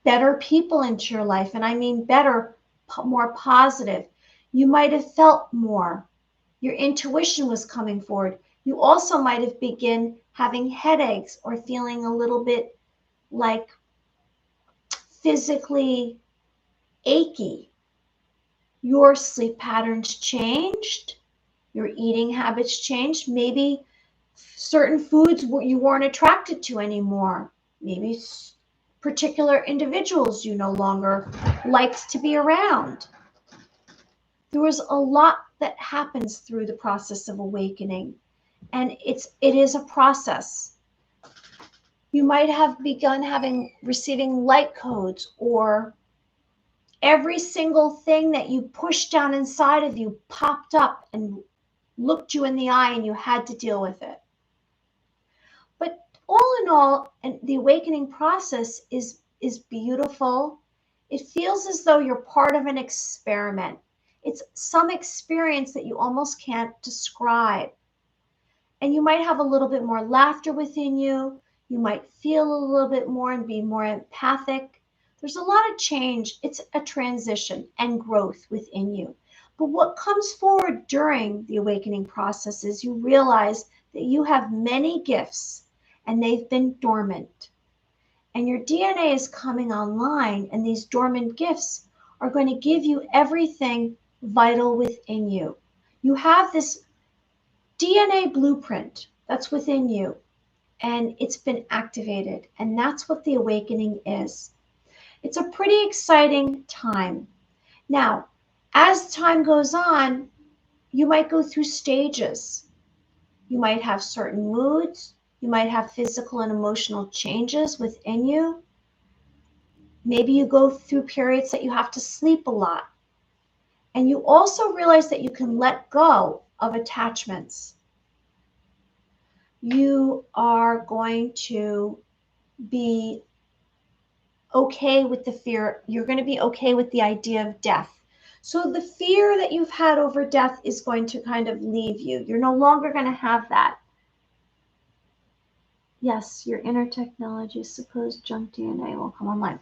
better people into your life. And I mean better, more positive. You might have felt more. Your intuition was coming forward. You also might have begun having headaches or feeling a little bit like physically achy. Your sleep patterns changed. Your eating habits changed. Maybe certain foods you weren't attracted to anymore. Maybe particular individuals you no longer liked to be around. There was a lot that happens through the process of awakening, and it is a process. You might have begun receiving light codes, or every single thing that you pushed down inside of you popped up and looked you in the eye and you had to deal with it. But all in all, and the awakening process is beautiful. It feels as though you're part of an experiment. It's some experience that you almost can't describe. And you might have a little bit more laughter within you. You might feel a little bit more and be more empathic. There's a lot of change. It's a transition and growth within you. But what comes forward during the awakening process is you realize that you have many gifts and they've been dormant. And your DNA is coming online, and these dormant gifts are going to give you everything vital within you. You have this DNA blueprint that's within you, and it's been activated, and that's what the awakening is. It's a pretty exciting time. Now, as time goes on, you might go through stages. You might have certain moods. You might have physical and emotional changes within you. Maybe you go through periods that you have to sleep a lot. And you also realize that you can let go of attachments. You are going to be okay with the fear. You're going to be okay with the idea of death. So the fear that you've had over death is going to kind of leave you. You're no longer going to have that. Yes, your inner technology, supposed junk DNA will come online.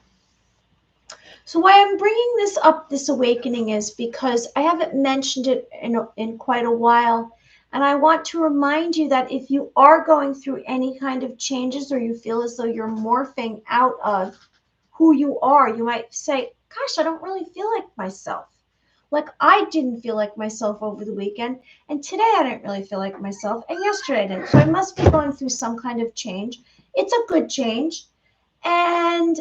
So why I'm bringing this up, this awakening, is because I haven't mentioned it in quite a while. And I want to remind you that if you are going through any kind of changes, or you feel as though you're morphing out of who you are, you might say, gosh, I don't really feel like myself. Like I didn't feel like myself over the weekend, and today I didn't really feel like myself, and yesterday I didn't. So I must be going through some kind of change. It's a good change. And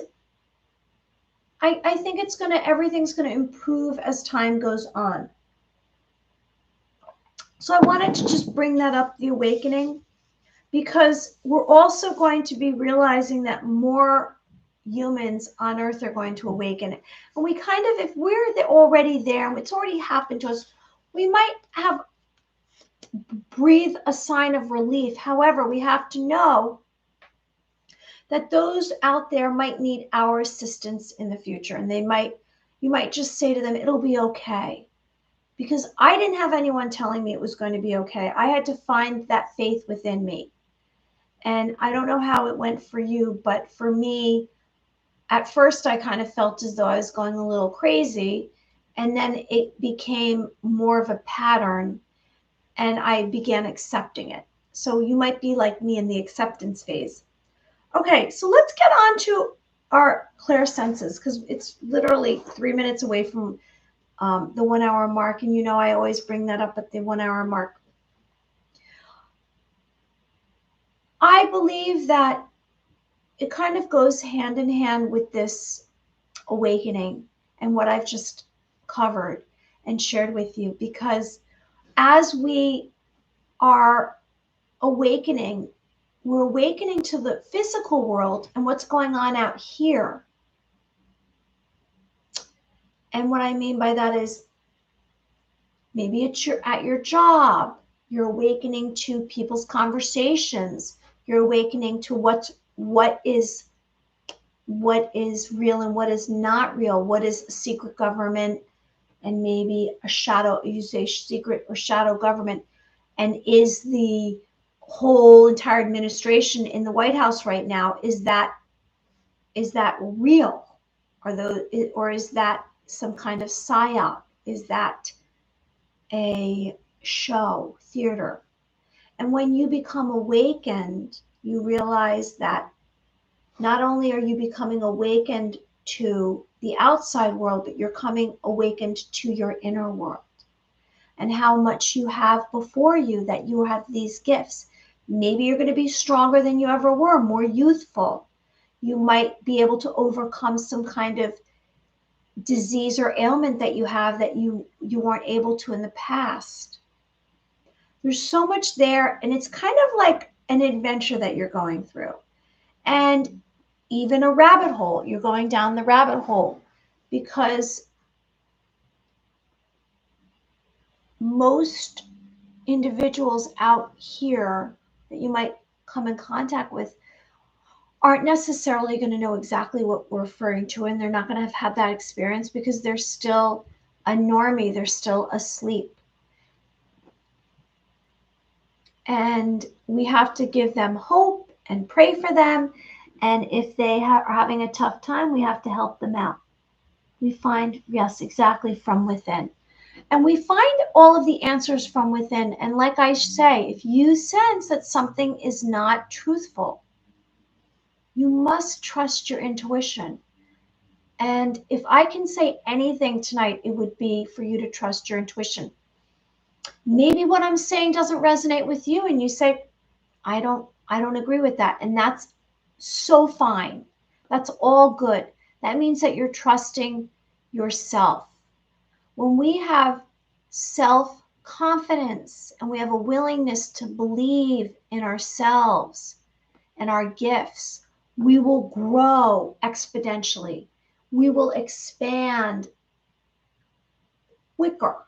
I think everything's gonna improve as time goes on. So I wanted to just bring that up, the awakening, because we're also going to be realizing that more humans on Earth are going to awaken. And we kind of, if we're already there, and it's already happened to us, we might have breathe a sign of relief. However, we have to know that those out there might need our assistance in the future, and you might just say to them, it'll be okay. Because I didn't have anyone telling me it was going to be okay. I had to find that faith within me. And I don't know how it went for you, but for me, at first I kind of felt as though I was going a little crazy, and then it became more of a pattern, and I began accepting it. So you might be like me in the acceptance phase. Okay, so let's get on to our clairsenses, because it's literally 3 minutes away from the 1 hour mark. And you know, I always bring that up at the 1 hour mark. I believe that it kind of goes hand in hand with this awakening and what I've just covered and shared with you, because as we are awakening, we're awakening to the physical world and what's going on out here. And what I mean by that is maybe it's at your job, you're awakening to people's conversations, you're awakening to what is real and what is not real, what is secret government and maybe a shadow, you say secret or shadow government, and is the whole entire administration in the White House right now, is that real? Or is that some kind of psyop? Is that a show, theater? And when you become awakened, you realize that not only are you becoming awakened to the outside world, but you're coming awakened to your inner world, and how much you have before you, that you have these gifts. Maybe you're going to be stronger than you ever were, more youthful. You might be able to overcome some kind of disease or ailment that you have that you weren't able to in the past. There's so much there, and it's kind of like an adventure that you're going through. And even a rabbit hole, you're going down the rabbit hole, because most individuals out here that you might come in contact with aren't necessarily going to know exactly what we're referring to, and they're not going to have had that experience because they're still a normie, they're still asleep. And we have to give them hope and pray for them. And if they are having a tough time, we have to help them out. We find, yes, exactly, from within. And we find all of the answers from within. And like I say, if you sense that something is not truthful, you must trust your intuition. And if I can say anything tonight, it would be for you to trust your intuition. Maybe what I'm saying doesn't resonate with you, and you say, I don't agree with that. And that's so fine. That's all good. That means that you're trusting yourself. When we have self-confidence and we have a willingness to believe in ourselves and our gifts, we will grow exponentially. We will expand quicker.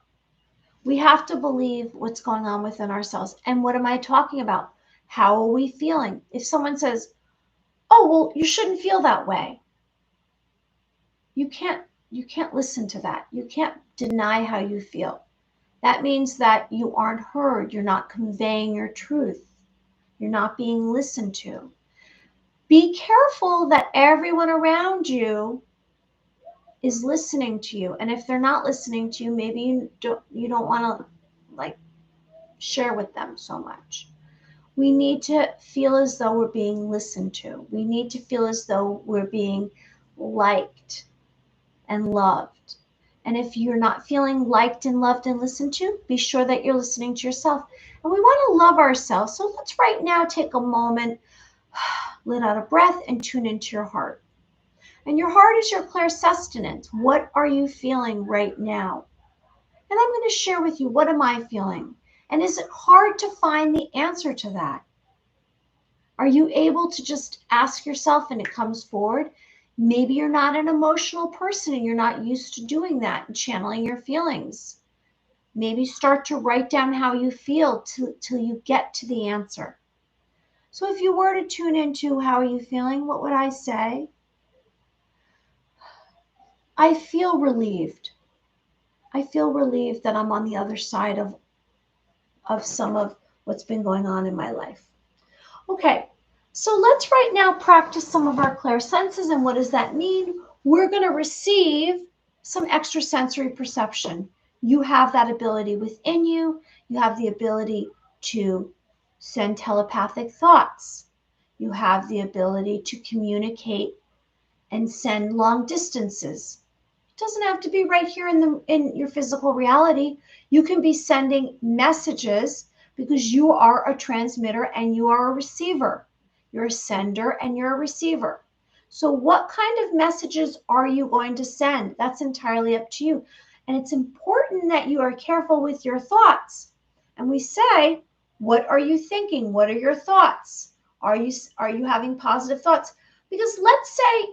We have to believe what's going on within ourselves. And what am I talking about? How are we feeling? If someone says, oh, well, you shouldn't feel that way, you can't listen to that. You can't deny how you feel. That means that you aren't heard. You're not conveying your truth. You're not being listened to. Be careful that everyone around you is listening to you. And if they're not listening to you, maybe you don't want to like share with them so much. We need to feel as though we're being listened to. We need to feel as though we're being liked and loved. And if you're not feeling liked and loved and listened to, be sure that you're listening to yourself. And we want to love ourselves. So let's right now take a moment, let out a breath, and tune into your heart. And your heart is your clairsustenance. What are you feeling right now? And I'm going to share with you, what am I feeling? And is it hard to find the answer to that? Are you able to just ask yourself and it comes forward? Maybe you're not an emotional person and you're not used to doing that and channeling your feelings. Maybe start to write down how you feel till you get to the answer. So if you were to tune into how are you feeling, what would I say? I feel relieved. I feel relieved that I'm on the other side of some of what's been going on in my life. Okay, so let's right now practice some of our clairsenses. And what does that mean? We're going to receive some extrasensory perception. You have that ability within you. You have the ability to send telepathic thoughts. You have the ability to communicate and send long distances. It doesn't have to be right here in your physical reality. You can be sending messages because you are a transmitter and you are a receiver. You're a sender and you're a receiver. So what kind of messages are you going to send? That's entirely up to you. And it's important that you are careful with your thoughts. And we say, what are you thinking? What are your thoughts? Are you having positive thoughts? Because let's say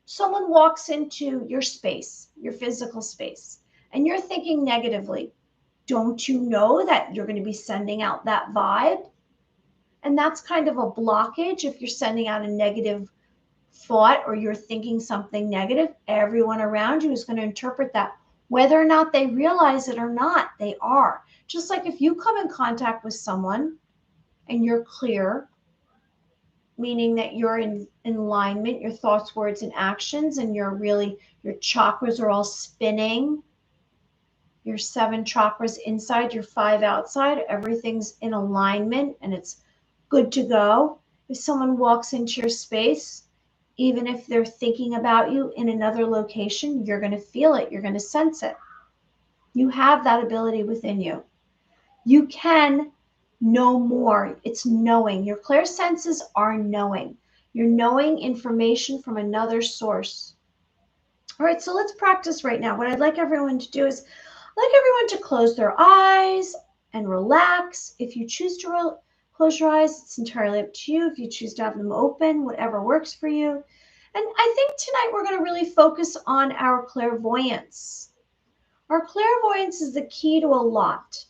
someone walks into your space, your physical space, and you're thinking negatively. Don't you know that you're going to be sending out that vibe? And that's kind of a blockage. If you're sending out a negative thought or you're thinking something negative, everyone around you is going to interpret that. Whether or not they realize it or not, they are. Just like if you come in contact with someone and you're clear, meaning that you're in alignment, your thoughts, words, and actions, and your chakras are all spinning. Your 7 chakras inside, your 5 outside, everything's in alignment and it's good to go. If someone walks into your space, even if they're thinking about you in another location, you're going to feel it. You're going to sense it. You have that ability within you. You can know more. It's knowing. Your clairsenses are knowing. You're knowing information from another source. All right, so let's practice right now. What I'd like everyone to do is I'd like everyone to close their eyes and relax. If you choose to close your eyes, it's entirely up to you. If you choose to have them open, whatever works for you. And I think tonight we're going to really focus on our clairvoyance. Our clairvoyance is the key to a lot.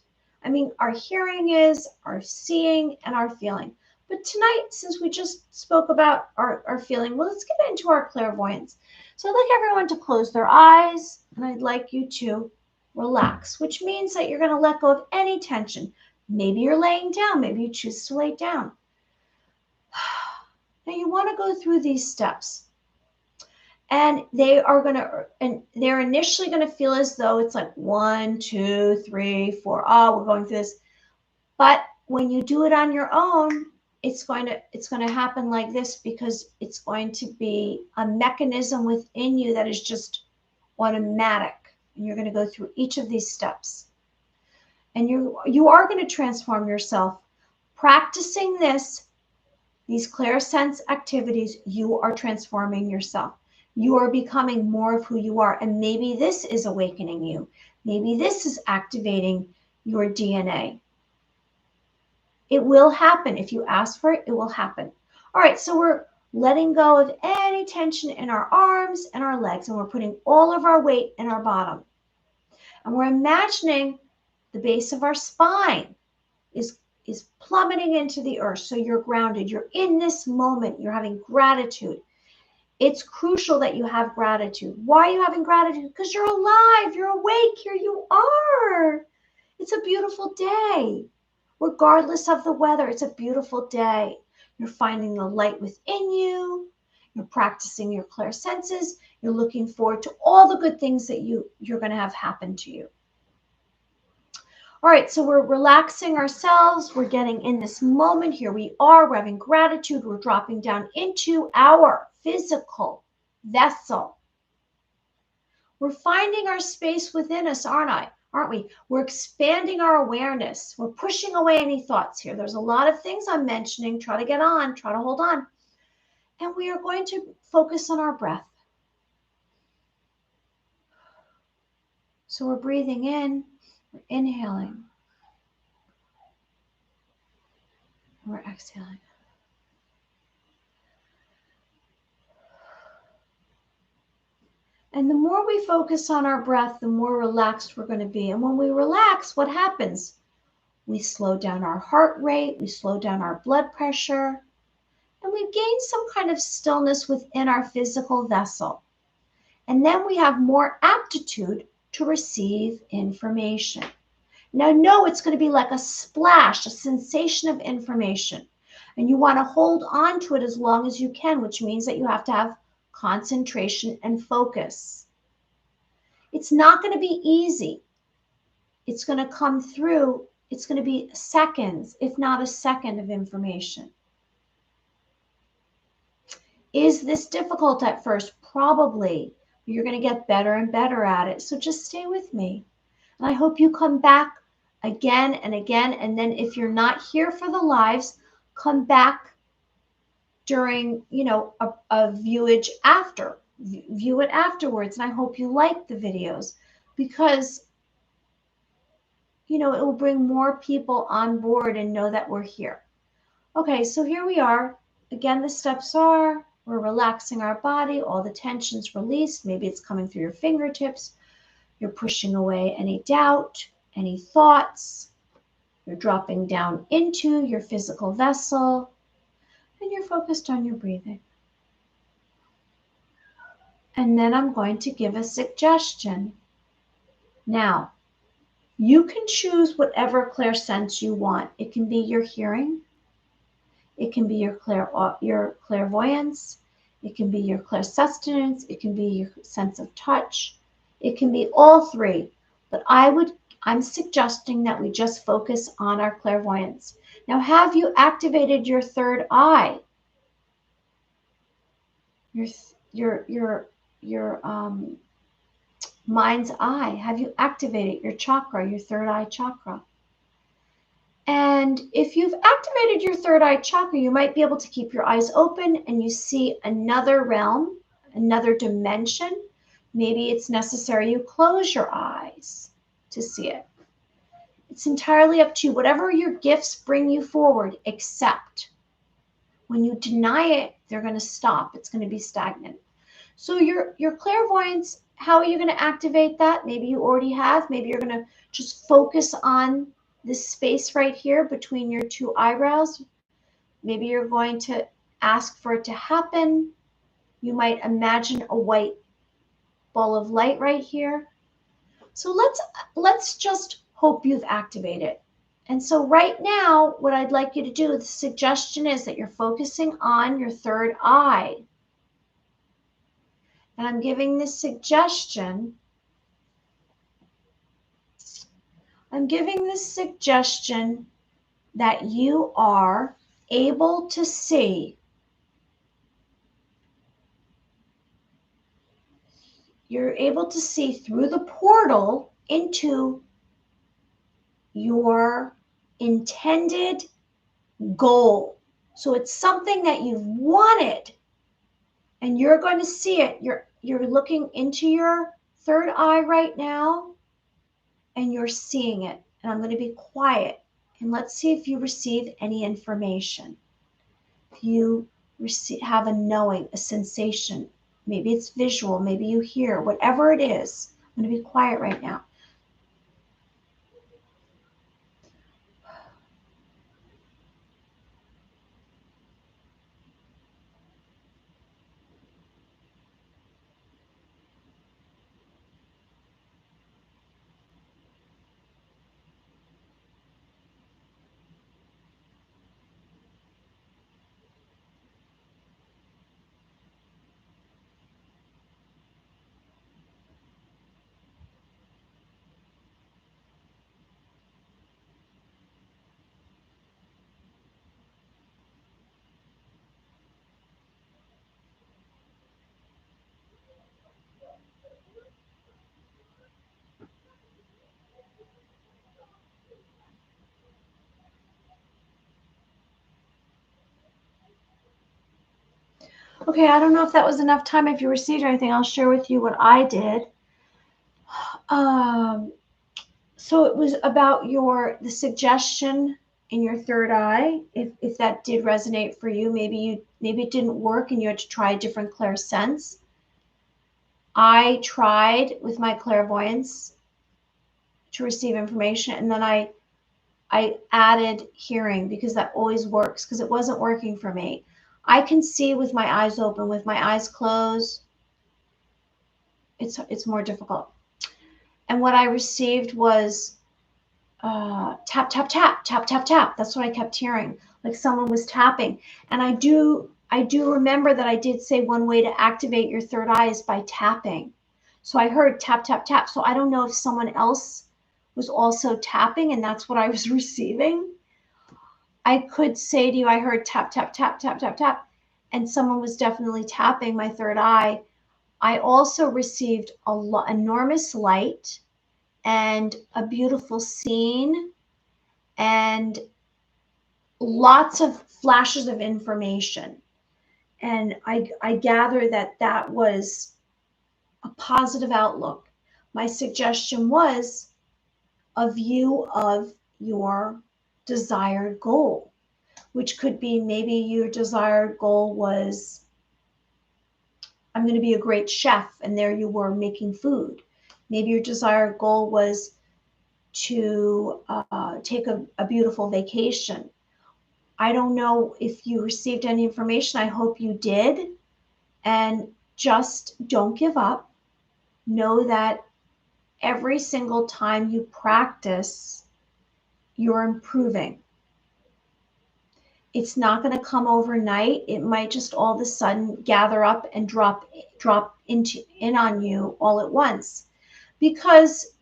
I mean, our hearing is, our seeing, and our feeling. But tonight, since we just spoke about our feeling, well, let's get into our clairvoyance. So I'd like everyone to close their eyes, and I'd like you to relax, which means that you're going to let go of any tension. Maybe you're laying down. Maybe you choose to lay down. Now you want to go through these steps. And they're initially going to feel as though it's like 1, 2, 3, 4. Oh, we're going through this. But when you do it on your own, it's going to happen like this, because it's going to be a mechanism within you that is just automatic. And you're going to go through each of these steps. And you are going to transform yourself. Practicing these clairsense activities, you are transforming yourself. You are becoming more of who you are. And maybe this is awakening you. Maybe this is activating your DNA. It will happen. If you ask for it, it will happen. All right, so we're letting go of any tension in our arms and our legs, and we're putting all of our weight in our bottom. And we're imagining the base of our spine is plummeting into the earth. So you're grounded. You're in this moment. You're having gratitude. It's crucial that you have gratitude. Why are you having gratitude? Because you're alive. You're awake. Here you are. It's a beautiful day. Regardless of the weather, it's a beautiful day. You're finding the light within you. You're practicing your clairsenses. You're looking forward to all the good things that you're going to have happen to you. All right, so we're relaxing ourselves. We're getting in this moment. Here we are. We're having gratitude. We're dropping down into our physical vessel. We're finding our space within us, aren't we? We're expanding our awareness. We're pushing away any thoughts here. There's a lot of things I'm mentioning. Try to get on. Try to hold on. And we are going to focus on our breath. So we're breathing in. We're inhaling. We're exhaling. And the more we focus on our breath, the more relaxed we're going to be. And when we relax, what happens? We slow down our heart rate. We slow down our blood pressure. And we gain some kind of stillness within our physical vessel. And then we have more aptitude to receive information. Now, know it's going to be like a splash, a sensation of information. And you want to hold on to it as long as you can, which means that you have to have concentration and focus. It's not going to be easy. It's going to come through. It's going to be seconds, if not a second of information. Is this difficult at first? Probably. You're going to get better and better at it. So just stay with me. And I hope you come back again and again. And then if you're not here for the lives, come back during, a viewage after. View it afterwards. And I hope you like the videos, because, it will bring more people on board and know that we're here. Okay, so here we are. Again, the steps are, we're relaxing our body. All the tension's released. Maybe it's coming through your fingertips. You're pushing away any doubt, any thoughts. You're dropping down into your physical vessel, and you're focused on your breathing. And then I'm going to give a suggestion. Now, you can choose whatever clairsense you want. It can be your hearing. It can be your clairvoyance. It can be your clairsustenance. It can be your sense of touch. It can be all three. But I'm suggesting that we just focus on our clairvoyance. Now, have you activated your third eye? Your mind's eye. Have you activated your chakra, your third eye chakra? And if you've activated your third eye chakra, you might be able to keep your eyes open and you see another realm, another dimension. Maybe it's necessary you close your eyes to see it. It's entirely up to you. Whatever your gifts bring you forward, accept. When you deny it, they're going to stop. It's going to be stagnant. So your clairvoyance, how are you going to activate that? Maybe you already have. Maybe you're going to just focus on this space right here between your two eyebrows. Maybe you're going to ask for it to happen. You might imagine a white ball of light right here. So let's just hope you've activated. And so right now, what I'd like you to do, the suggestion is that you're focusing on your third eye. And I'm giving this suggestion. That you are able to see. You're able to see through the portal into your intended goal. So it's something that you've wanted and you're going to see it. You're looking into your third eye right now and you're seeing it. And I'm going to be quiet and let's see if you receive any information. If you have a knowing, a sensation, maybe it's visual, maybe you hear, whatever it is. I'm going to be quiet right now. Okay, I don't know if that was enough time. If you received anything, I'll share with you what I did. So it was about the suggestion in your third eye. If that did resonate for you, maybe it didn't work and you had to try a different clairsense. I tried with my clairvoyance to receive information, and then I added hearing because that always works because it wasn't working for me. I can see with my eyes open, with my eyes closed. It's more difficult. And what I received was tap, tap, tap, tap, tap, tap. That's what I kept hearing, like someone was tapping. And I do remember that I did say one way to activate your third eye is by tapping. So I heard tap, tap, tap. So I don't know if someone else was also tapping and that's what I was receiving. I could say to you, I heard tap, tap, tap, tap, tap, tap, and someone was definitely tapping my third eye. I also received enormous light and a beautiful scene and lots of flashes of information. And I gather that was a positive outlook. My suggestion was a view of your desired goal, which could be maybe your desired goal was, I'm going to be a great chef, and there you were making food. Maybe your desired goal was to take a beautiful vacation. I don't know if you received any information. I hope you did. And just don't give up. Know that every single time you practice, you're improving. It's not going to come overnight. It might just all of a sudden gather up and drop in on you all at once, because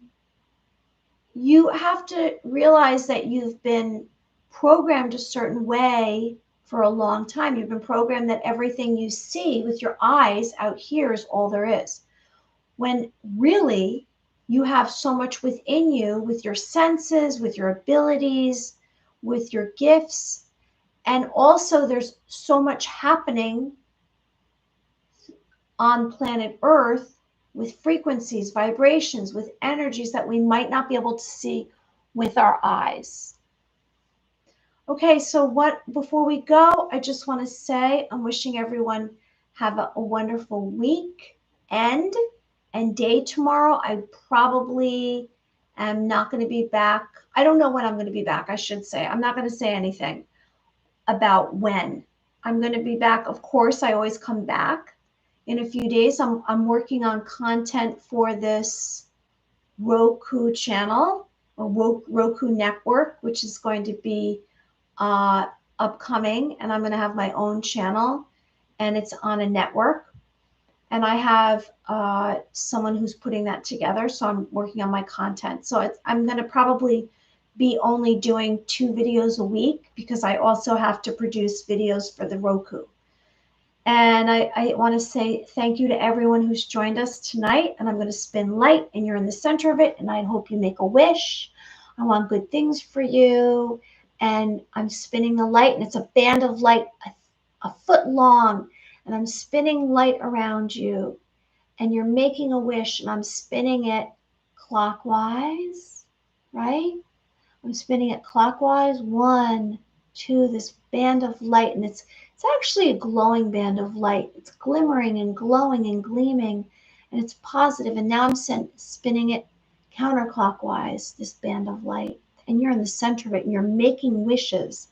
you have to realize that you've been programmed a certain way for a long time. You've been programmed that everything you see with your eyes out here is all there is, when really you have so much within you with your senses, with your abilities, with your gifts. And also there's so much happening on planet Earth with frequencies, vibrations, with energies that we might not be able to see with our eyes. Okay, so before we go, I just want to say I'm wishing everyone have a wonderful week and day tomorrow. I probably am not going to be back. I don't know when I'm going to be back, I should say. I'm not going to say anything. about when. I'm going to be back. Of course, I always come back in a few days. I'm working on content for this Roku channel or Roku network, which is going to be upcoming, and I'm going to have my own channel, and it's on a network. And I have someone who's putting that together, so I'm working on my content. So I'm going to probably be only doing 2 videos a week because I also have to produce videos for the Roku. And I want to say thank you to everyone who's joined us tonight. And I'm going to spin light, and you're in the center of it. And I hope you make a wish. I want good things for you. And I'm spinning the light, and it's a band of light a foot long. And I'm spinning light around you. And you're making a wish, and I'm spinning it clockwise, right? I'm spinning it clockwise. 1, 2, this band of light, and it's actually a glowing band of light. It's glimmering and glowing and gleaming, and it's positive. And now I'm spinning it counterclockwise, this band of light, and you're in the center of it, and you're making wishes.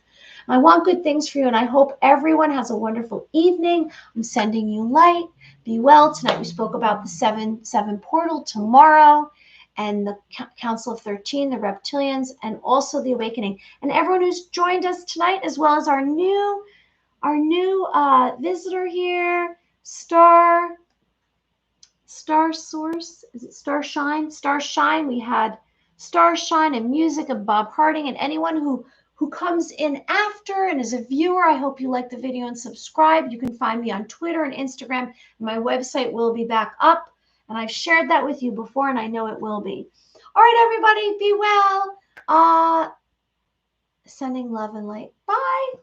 I want good things for you, and I hope everyone has a wonderful evening. I'm sending you light. Be well. Tonight we spoke about the 7-7 portal. Tomorrow, and the Council of 13, the Reptilians, and also the Awakening. And everyone who's joined us tonight, as well as our new visitor here, Star Source. Is it Star Shine? Star Shine. We had Star Shine and music of Bob Harding. And anyone who comes in after and is a viewer, I hope you like the video and subscribe. You can find me on Twitter and Instagram. My website will be back up. And I've shared that with you before, and I know it will be. All right, everybody, be well. Sending love and light. Bye.